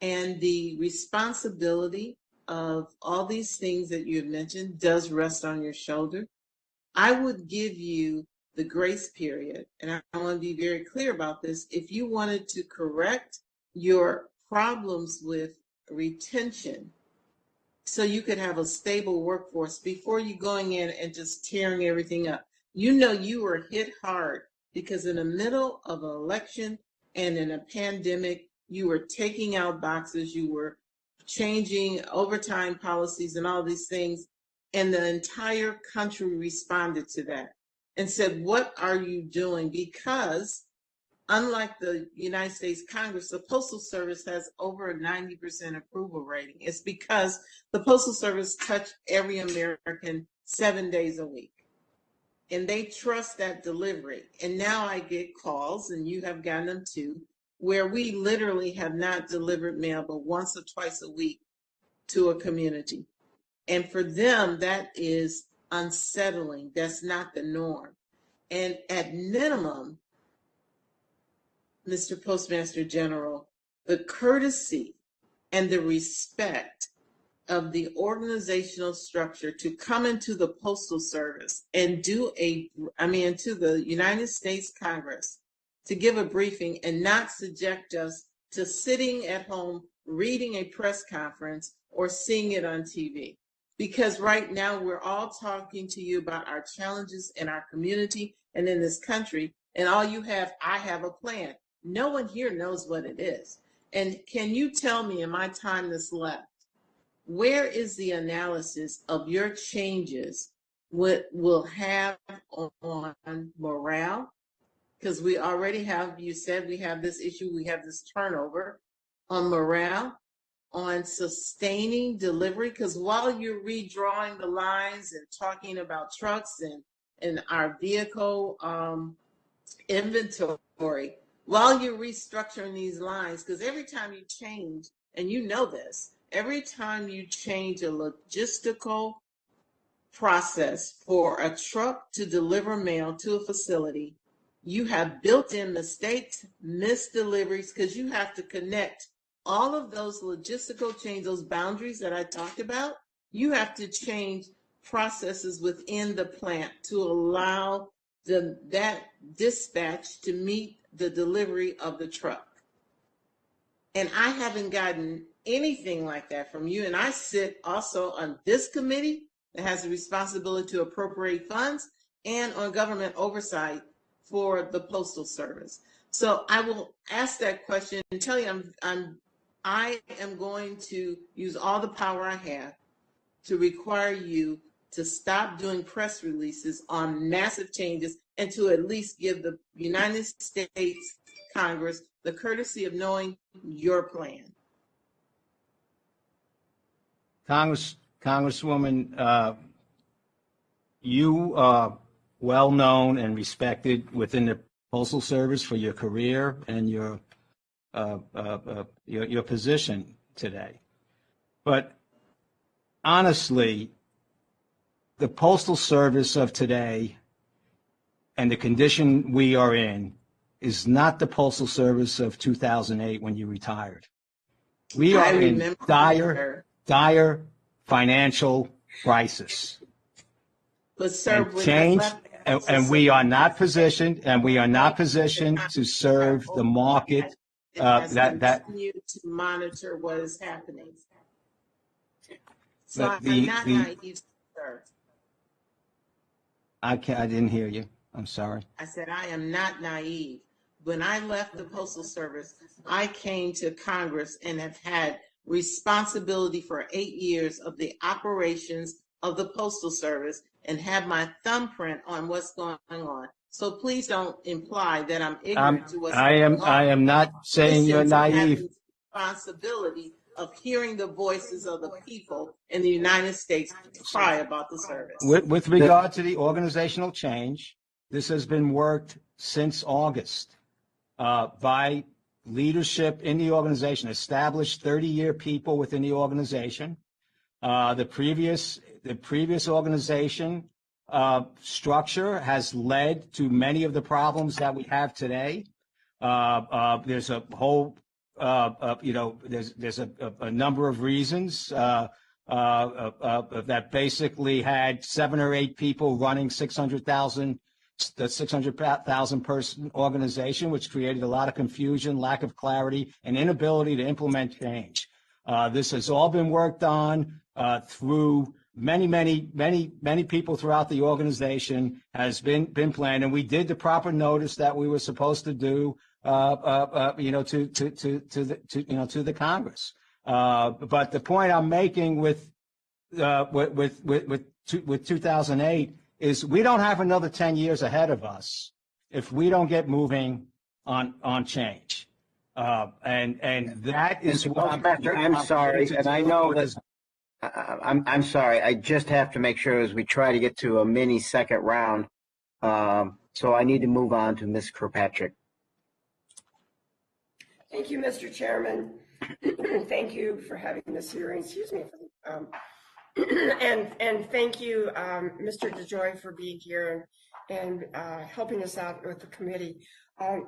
And the responsibility of all these things that you have mentioned does rest on your shoulder. I would give you the grace period, and I want to be very clear about this. If you wanted to correct your problems with retention so you could have a stable workforce before you going in and just tearing everything up, you know you were hit hard because in the middle of an election and in a pandemic, you were taking out boxes, you were changing overtime policies and all these things, and the entire country responded to that and said, what are you doing? Because unlike the United States Congress, the Postal Service has over a 90% approval rating. It's because the Postal Service touched every American 7 days a week. And they trust that delivery. And now I get calls, and you have gotten them too, where we literally have not delivered mail but once or twice a week to a community. And for them, that is unsettling. That's not the norm. And at minimum, Mr. Postmaster General, the courtesy and the respect of the organizational structure to come into the Postal Service and to the United States Congress to give a briefing and not subject us to sitting at home reading a press conference or seeing it on TV. Because right now we're all talking to you about our challenges in our community and in this country, and all you have, I have a plan. No one here knows what it is. And can you tell me in my time that's left, where is the analysis of your changes, what will have on morale? Because we already have, you said we have this issue, we have this turnover on morale, on sustaining delivery, because while you're redrawing the lines and talking about trucks and our vehicle inventory, while you're restructuring these lines, because every time you change, and you know this, every time you change a logistical process for a truck to deliver mail to a facility, you have built-in mistakes, missed deliveries, because you have to connect all of those logistical changes, those boundaries that I talked about. You have to change processes within the plant to allow that dispatch to meet the delivery of the truck. And I haven't gotten anything like that from you. And I sit also on this committee that has the responsibility to appropriate funds and on government oversight for the Postal Service. So I will ask that question and tell you I am going to use all the power I have to require you to stop doing press releases on massive changes and to at least give the United States Congress the courtesy of knowing your plan. Congresswoman, you are well known and respected within the Postal Service for your career and your position today. But honestly, the Postal Service of today and the condition we are in is not the Postal Service of 2008 when you retired. We are in dire financial crisis. But sir, And when I change, left the and, Postal and we are Service, not positioned, and we are not positioned to serve the market. it has That continued to monitor what is happening. So But I'm not naive, sir. I didn't hear you. I'm sorry. I said I am not naive. When I left the Postal Service, I came to Congress and have had responsibility for 8 years of the operations of the Postal Service and have my thumbprint on what's going on. So please don't imply that I'm ignorant to what's going on. I am not saying you're Citizens have naive. the responsibility of hearing the voices of the people in the United States cry about the service. With regard to the organizational change, this has been worked since August by leadership in the organization, established 30-year people within the organization. The previous organization structure has led to many of the problems that we have today. There's a whole, there's a number of reasons that basically had 7 or 8 people running the 600,000 person organization, which created a lot of confusion, lack of clarity, and inability to implement change. This has all been worked on through many people throughout the organization, has been planned, and we did the proper notice that we were supposed to do, to the Congress. But the point I'm making with 2008 is we don't have another 10 years ahead of us if we don't get moving on change. And that is what I'm sorry, and I know that I'm sorry. I just have to make sure as we try to get to a mini second round. So I need to move on to Ms. Kirkpatrick. Thank you, Mr. Chairman. Thank you for having this hearing. Excuse me. And thank you, Mr. DeJoy, for being here and helping us out with the committee.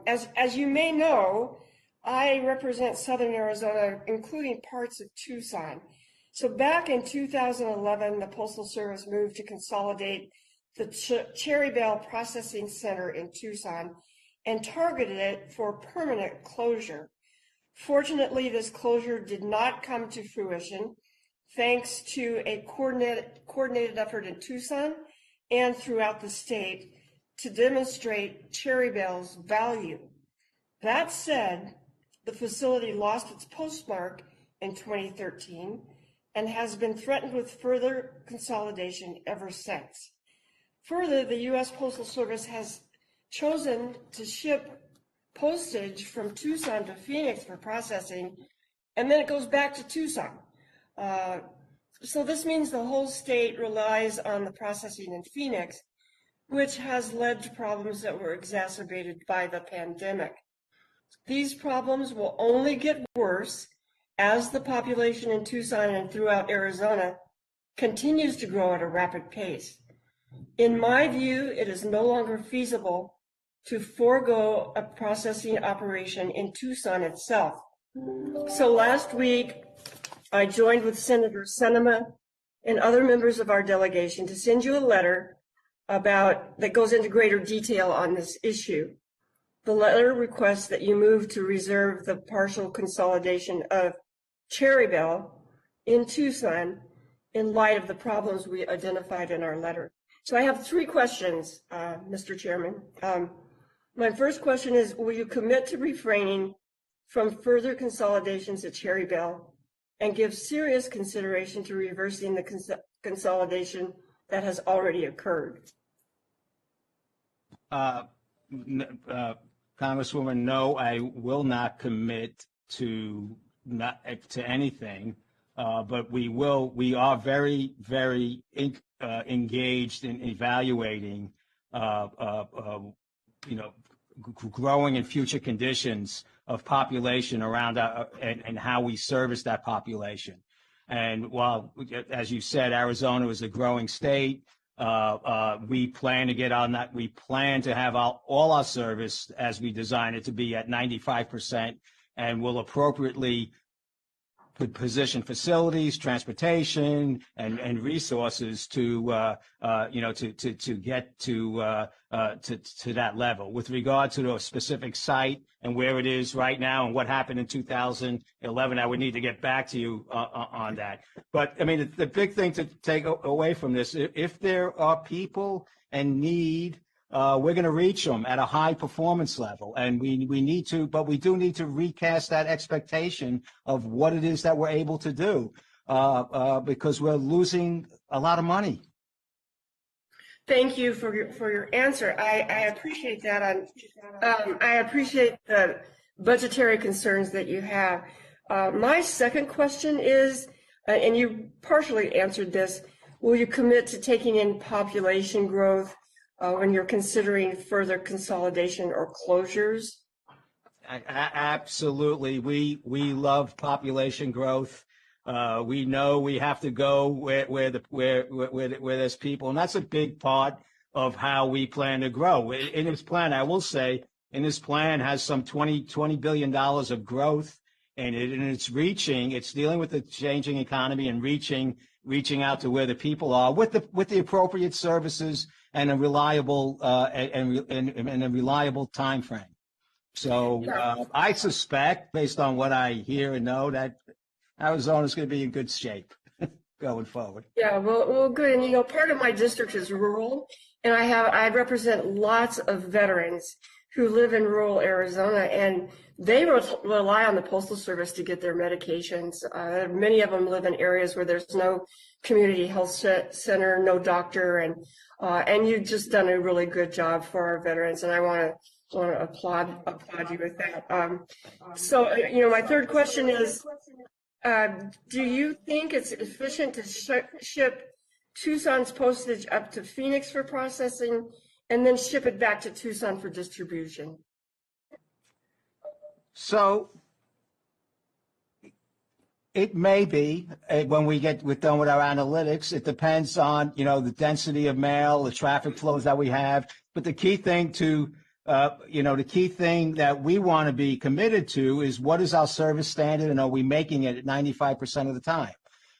As you may know, I represent Southern Arizona, including parts of Tucson. So back in 2011, the Postal Service moved to consolidate the Cherry Bell Processing Center in Tucson and targeted it for permanent closure. Fortunately, this closure did not come to fruition, thanks to a coordinated effort in Tucson and throughout the state to demonstrate Cherry Bell's value. That said, the facility lost its postmark in 2013 and has been threatened with further consolidation ever since. Further, the U.S. Postal Service has chosen to ship postage from Tucson to Phoenix for processing, and then it goes back to Tucson. So this means the whole state relies on the processing in Phoenix, which has led to problems that were exacerbated by the pandemic. These problems will only get worse as the population in Tucson and throughout Arizona continues to grow at a rapid pace. In my view, it is no longer feasible to forego a processing operation in Tucson itself. So last week, I joined with Senator Sinema and other members of our delegation to send you a letter that goes into greater detail on this issue. The letter requests that you move to reserve the partial consolidation of Cherry Bell in Tucson in light of the problems we identified in our letter. So I have 3 questions, Mr. Chairman. My first question is, will you commit to refraining from further consolidations at Cherry Bell and give serious consideration to reversing the consolidation that has already occurred? Congresswoman, no, I will not commit to anything, but we are very, very engaged in evaluating, growing and future conditions of population around and how we service that population. And while, as you said, Arizona is a growing state, we plan to get on that. We plan to have all our service as we design it to be at 95%, and will appropriately position facilities, transportation, and resources to get to that level. With regard to the specific site and where it is right now and what happened in 2011, I would need to get back to you on that. But I mean, the big thing to take away from this, if there are people and need, we're going to reach them at a high performance level, and we need to, but we do need to recast that expectation of what it is that we're able to do, because we're losing a lot of money. Thank you for your answer. I appreciate that. I appreciate the budgetary concerns that you have. My second question is, and you partially answered this, will you commit to taking in population growth when you're considering further consolidation or closures? Absolutely. We love population growth. We know we have to go where there's people, and that's a big part of how we plan to grow. In this plan, I will say, this plan has some $20 billion of growth, and it's dealing with the changing economy and reaching out to where the people are with the appropriate services and a reliable and a reliable time frame. So I suspect, based on what I hear and know, that Arizona is going to be in good shape going forward. Yeah, well, good. And part of my district is rural, and I represent lots of veterans who live in rural Arizona, and they rely on the Postal Service to get their medications. Many of them live in areas where there's no community health center, no doctor, and you've just done a really good job for our veterans, and I want to applaud you with that. So, my third question is, do you think it's efficient to ship Tucson's postage up to Phoenix for processing and then ship it back to Tucson for distribution? So it may be when we're done with our analytics. It depends on, the density of mail, the traffic flows that we have. But the key thing that we want to be committed to is, what is our service standard, and are we making it at 95% of the time?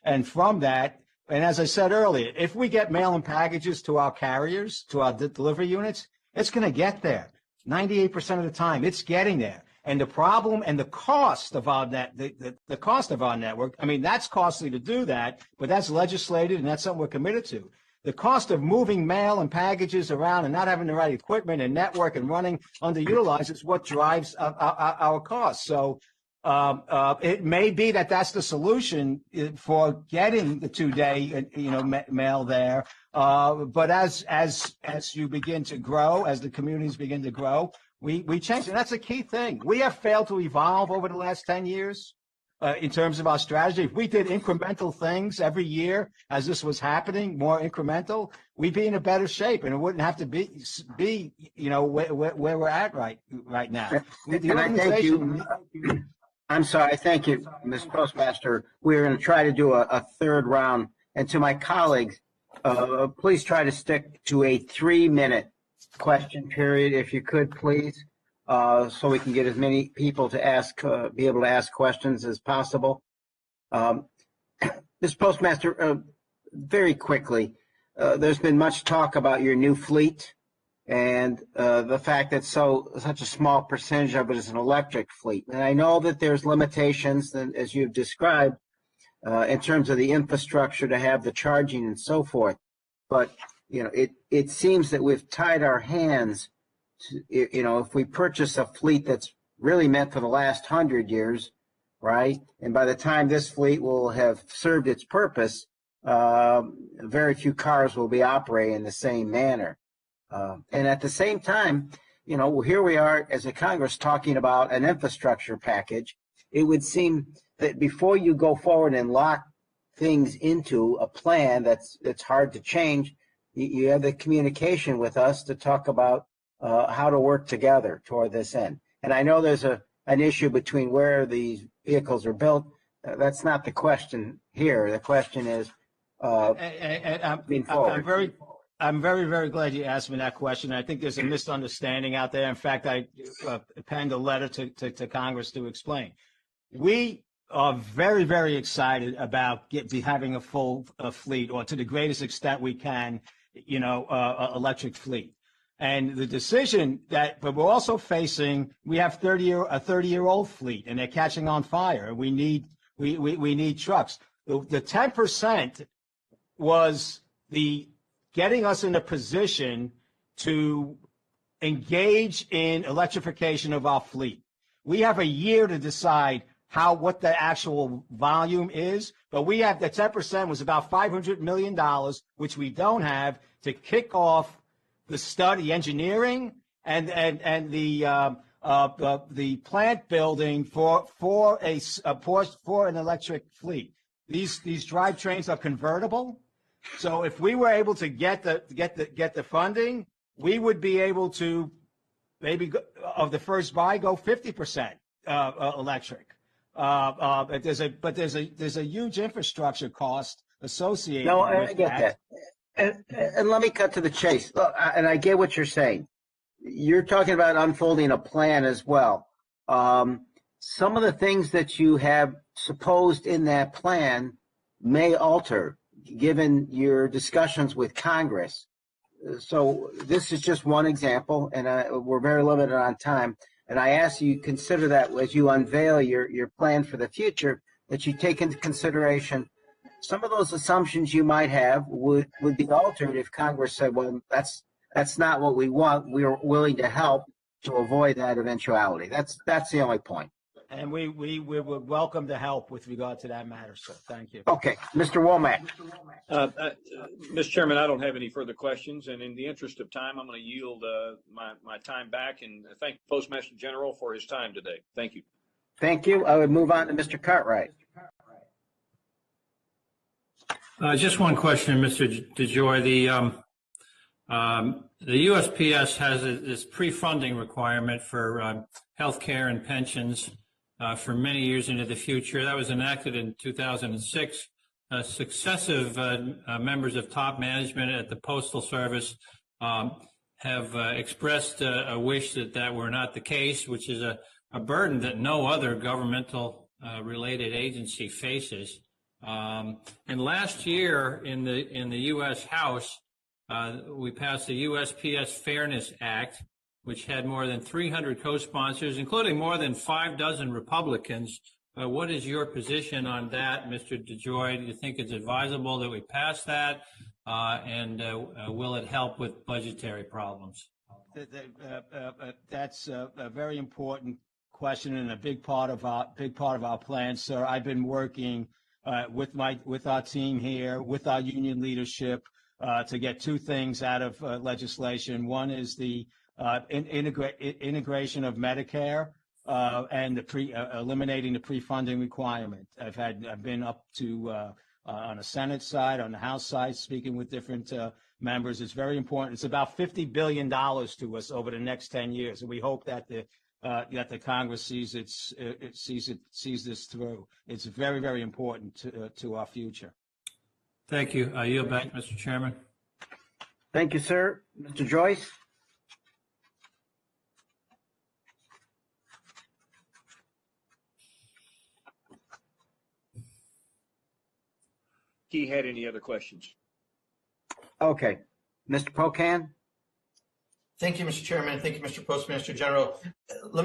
And from that, and as I said earlier, if we get mail and packages to our carriers, to our delivery units, it's going to get there 98% of the time. It's getting there. And the problem and the cost of our the cost of our network, I mean, that's costly to do that, but that's legislated, and that's something we're committed to. The cost of moving mail and packages around and not having the right equipment and network and running underutilized is what drives our costs. So it may be that that's the solution for getting the 2-day mail there. But as you begin to grow, as the communities begin to grow, we change. And that's a key thing. We have failed to evolve over the last 10 years. In terms of our strategy. If we did incremental things every year as this was happening, more incremental, we'd be in a better shape, and it wouldn't have to be where we're at right now. And I thank you. I'm sorry. Thank you, Ms. Postmaster. We're going to try to do a third round. And to my colleagues, please try to stick to a 3-minute question period, if you could, please. So we can get as many people to be able to ask questions as possible. Ms. Postmaster, very quickly, there's been much talk about your new fleet and the fact that such a small percentage of it is an electric fleet. And I know that there's limitations, as you've described, in terms of the infrastructure to have the charging and so forth. But it seems that we've tied our hands. If we purchase a fleet that's really meant for the last 100 years, right? And by the time this fleet will have served its purpose, very few cars will be operating in the same manner. And at the same time, here we are as a Congress talking about an infrastructure package. It would seem that before you go forward and lock things into a plan that's hard to change, you have the communication with us to talk about how to work together toward this end. And I know there's an issue between where these vehicles are built. That's not the question here. The question is, I'm very, very glad you asked me that question. I think there's a misunderstanding out there. In fact, I penned a letter to Congress to explain. We are very, very excited about having a full fleet, or to the greatest extent we can, electric fleet. And the decision but we're also facing, we have a 30-year-old fleet, and they're catching on fire. We need trucks. The 10% was getting us in a position to engage in electrification of our fleet. We have a year to decide what the actual volume is, but we have the 10% was about $500 million, which we don't have, to kick off the study, engineering, and the plant building for an electric fleet. These drivetrains are convertible, so if we were able to get the funding, we would be able to maybe of the first buy go 50% electric. But there's a huge infrastructure cost associated. No, with I get that. And let me cut to the chase. Look, and I get what you're saying. You're talking about unfolding a plan as well. Some of the things that you have supposed in that plan may alter given your discussions with Congress. So this is just one example, and we're very limited on time. And I ask you consider that as you unveil your plan for the future, that you take into consideration some of those assumptions you might have would be altered if Congress said, well, that's not what we want. We're willing to help to avoid that eventuality. That's the only point. And we would welcome the help with regard to that matter, sir. Thank you. Okay, Mr. Womack. Mr. Chairman, I don't have any further questions, and in the interest of time, I'm going to yield my time back and thank the Postmaster General for his time today. Thank you. Thank you. I would move on to Mr. Cartwright. Just one question, Mr. DeJoy. The USPS has this pre-funding requirement for health care and pensions for many years into the future. That was enacted in 2006. Successive members of top management at the Postal Service have expressed a wish that were not the case, which is a burden that no other governmental related agency faces. And last year in the U.S. House, we passed the USPS Fairness Act, which had more than 300 co-sponsors, including more than 6 Republicans. What is your position on that, Mr. DeJoy? Do you think it's advisable that we pass that, and will it help with budgetary problems? That's a very important question and a big part of our plan, sir. I've been working with our team here, with our union leadership, to get two things out of legislation. One is the integration of Medicare and eliminating the pre-funding requirement. I've been up to on the Senate side, on the House side, speaking with different members. It's very important. It's about $50 billion to us over the next 10 years, and we hope that the Congress sees this through. It's very, very important to our future. Thank you. I yield back, Mr. Chairman. Thank you, sir. Mr. Joyce? He had any other questions? Okay. Mr. Pocan? Thank you, Mr. Chairman. Thank you, Mr. Postmaster General. I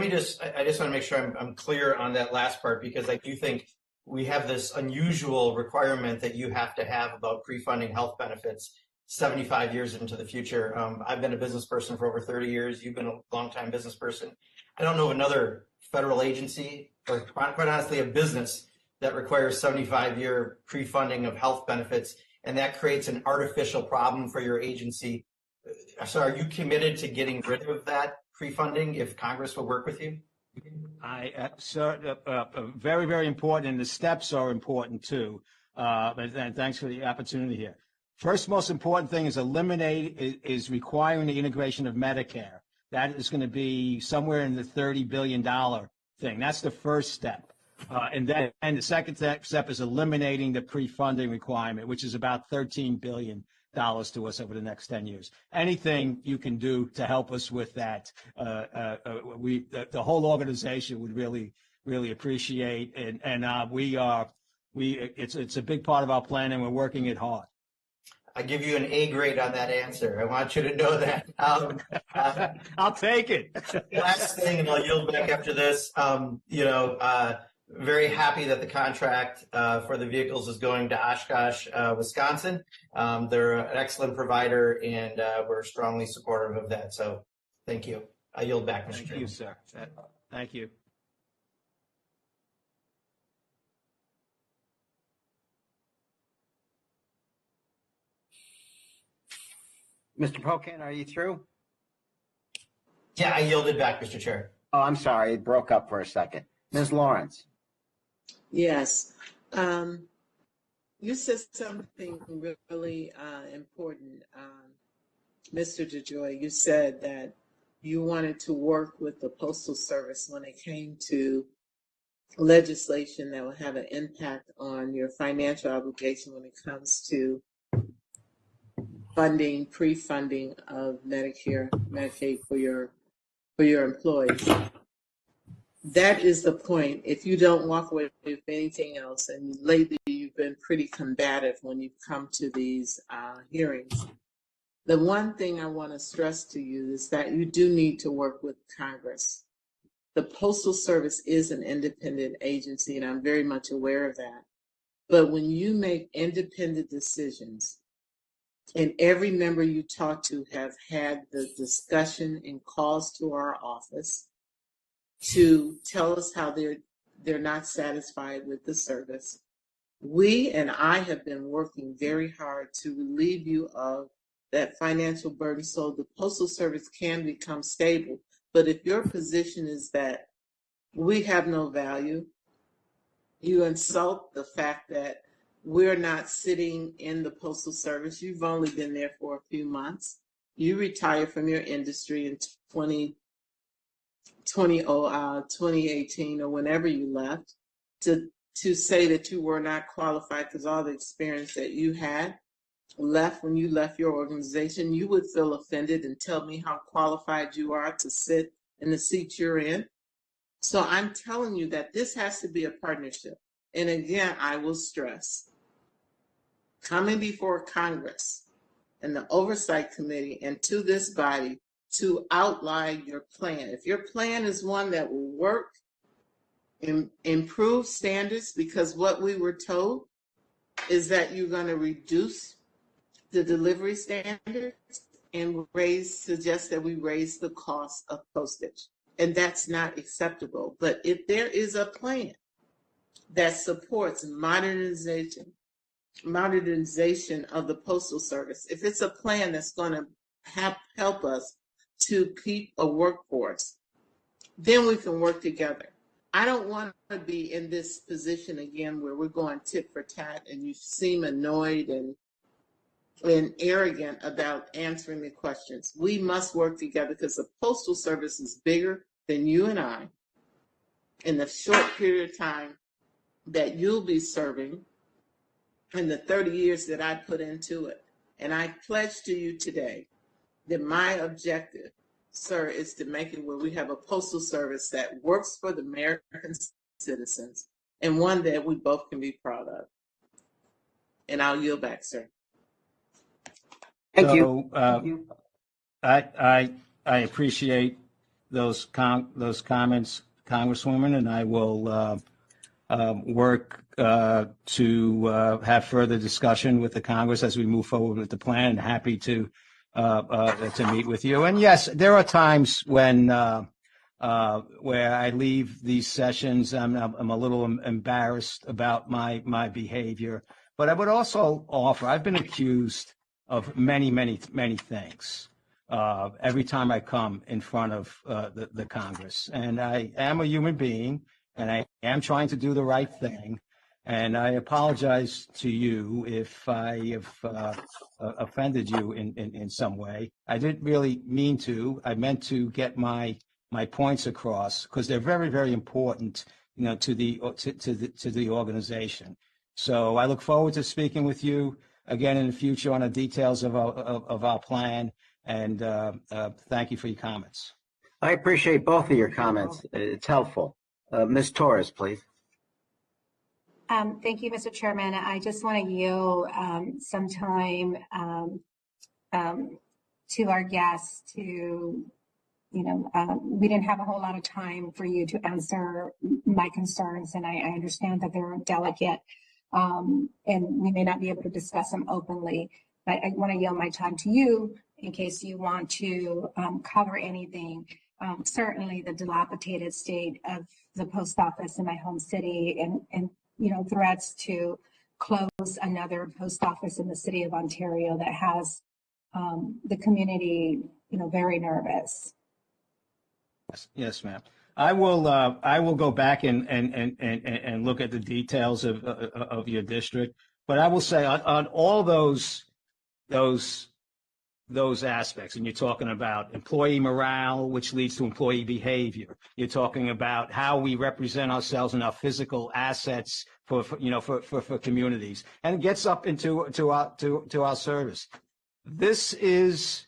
just want to make sure I'm clear on that last part, because I do think we have this unusual requirement that you have to have about pre-funding health benefits 75 years into the future. I've been a business person for over 30 years. You've been a longtime business person. I don't know of another federal agency, or quite honestly, a business that requires 75-year pre-funding of health benefits, and that creates an artificial problem for your agency. So are you committed to getting rid of that pre-funding if Congress will work with you? Sir, very, very important, and the steps are important too. And thanks for the opportunity here. First, most important thing is requiring the integration of Medicare. That is going to be somewhere in the $30 billion thing. That's the first step. And the second step is eliminating the pre-funding requirement, which is about $13 billion to us over the next 10 years. Anything you can do to help us with that, the whole organization would really really appreciate. And it's a big part of our plan, and we're working it hard. I give you an A grade on that answer. I want you to know that. I'll take it. Last thing, and I'll yield back after this. Very happy that the contract for the vehicles is going to Oshkosh, Wisconsin. They're an excellent provider, and we're strongly supportive of that. So thank you. I yield back, Mr. Chairman. Thank you, sir. Thank you. Mr. Pocan, are you through? Yeah, I yielded back, Mr. Chair. Oh, I'm sorry. It broke up for a second. Ms. Lawrence. Yes. You said something really important, Mr. DeJoy. You said that you wanted to work with the Postal Service when it came to legislation that will have an impact on your financial obligation when it comes to funding, pre-funding of Medicare, Medicaid for your employees. That is the point. If you don't walk away with anything else, and lately you've been pretty combative when you've come to these hearings, the one thing I want to stress to you is that you do need to work with Congress. The Postal Service is an independent agency, and I'm very much aware of that. But when you make independent decisions, and every member you talk to have had the discussion and calls to our office to tell us how they're not satisfied with the service. We and I have been working very hard to relieve you of that financial burden so the Postal Service can become stable. But if your position is that we have no value, you insult the fact that we're not sitting in the Postal Service. You've only been there for a few months. You retired from your industry in 2018 or whenever you left, to say that you were not qualified because all the experience that you had left when you left your organization. You would feel offended and tell me how qualified you are to sit in the seat you're in. So I'm telling you that this has to be a partnership. And again, I will stress, coming before Congress and the Oversight Committee and to this body to outline your plan. If your plan is one that will work, improve standards, because what we were told is that you're going to reduce the delivery standards and suggest that we raise the cost of postage. And that's not acceptable. But if there is a plan that supports modernization of the Postal Service, if it's a plan that's going to help us to keep a workforce, then we can work together. I don't want to be in this position again where we're going tit for tat and you seem annoyed and arrogant about answering the questions. We must work together because the Postal Service is bigger than you and I in the short period of time that you'll be serving in the 30 years that I put into it. And I pledge to you today that my objective, sir, is to make it where we have a Postal Service that works for the American citizens and one that we both can be proud of. And I'll yield back, sir. Thank you. I appreciate those comments, Congresswoman, and I will work to have further discussion with the Congress as we move forward with the plan, and happy to meet with you. And yes, there are times when where I leave these sessions, I'm a little embarrassed about my behavior, but I would also offer, I've been accused of many things every time I come in front of the Congress. And I am a human being, and I am trying to do the right thing. And I apologize to you if I have offended you in some way. I didn't really mean to. I meant to get my points across because they're very important, to the organization. So I look forward to speaking with you again in the future on the details of our plan. And thank you for your comments. I appreciate both of your comments. It's helpful. Ms. Torres, please. Thank you, Mr. Chairman. I just want to yield some time to our guests to, we didn't have a whole lot of time for you to answer my concerns, and I understand that they're delicate, and we may not be able to discuss them openly. But I want to yield my time to you in case you want to cover anything. Certainly the dilapidated state of the post office in my home city and threats to close another post office in the city of Ontario that has the community, very nervous. Yes, ma'am. I will go back and look at the details of your district, but I will say on all those aspects, and you're talking about employee morale, which leads to employee behavior. You're talking about how we represent ourselves and our physical assets for communities, and it gets up into our service. This is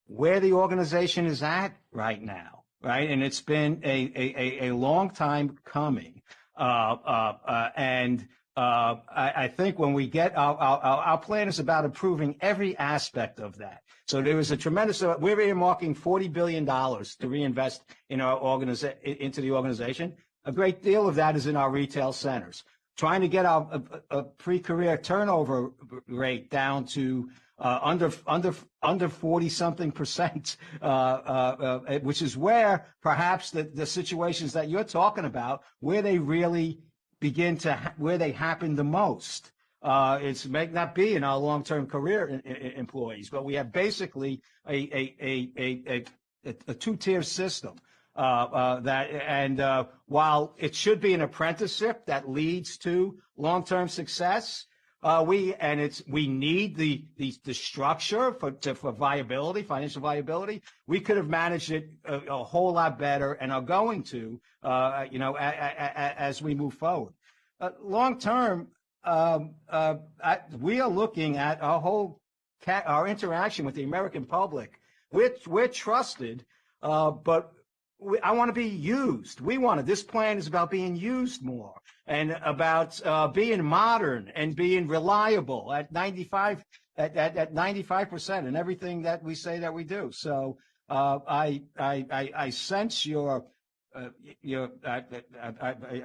where the organization is at right now, right? And it's been a long time coming, I think when we get our plan is about improving every aspect of that. So there is a tremendous, we're earmarking $40 billion to reinvest in our into the organization. A great deal of that is in our retail centers. Trying to get our pre-career turnover rate down to under 40-something%, which is where perhaps the situations that you're talking about, where they really where they happen the most. It may not be in our long-term career employees, but we have basically a two-tier system. While it should be an apprenticeship that leads to long-term success, we need the structure for viability, financial viability. We could have managed it a whole lot better, and are going to, as we move forward. Long term, we are looking at our interaction with the American public. We're trusted, but I want to be used. This plan is about being used more and about being modern and being reliable at 95% in everything that we say that we do. So I sense I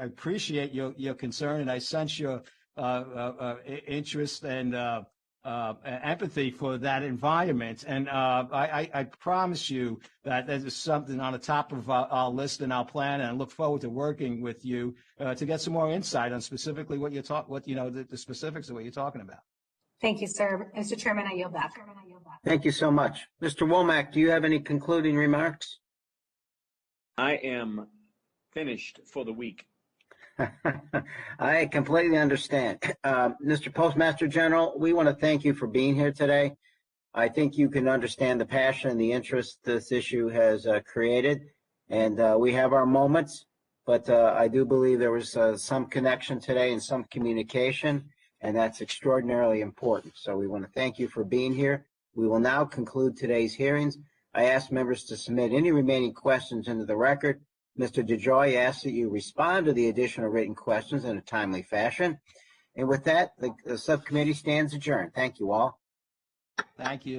appreciate your concern, and I sense your interest and empathy for that environment. And I promise you that is something on the top of our list and our plan, and I look forward to working with you to get some more insight on specifically the specifics of what you're talking about. Thank you, sir. Mr. Chairman, I yield back. Thank you so much. Mr. Womack, do you have any concluding remarks? I am finished for the week. I completely understand. Mr. Postmaster General, we want to thank you for being here today. I think you can understand the passion and the interest this issue has created, and we have our moments, but I do believe there was some connection today and some communication, and that's extraordinarily important. So we want to thank you for being here. We will now conclude today's hearings. I ask members to submit any remaining questions into the record. Mr. DeJoy asks that you respond to the additional written questions in a timely fashion. And with that, the subcommittee stands adjourned. Thank you all. Thank you.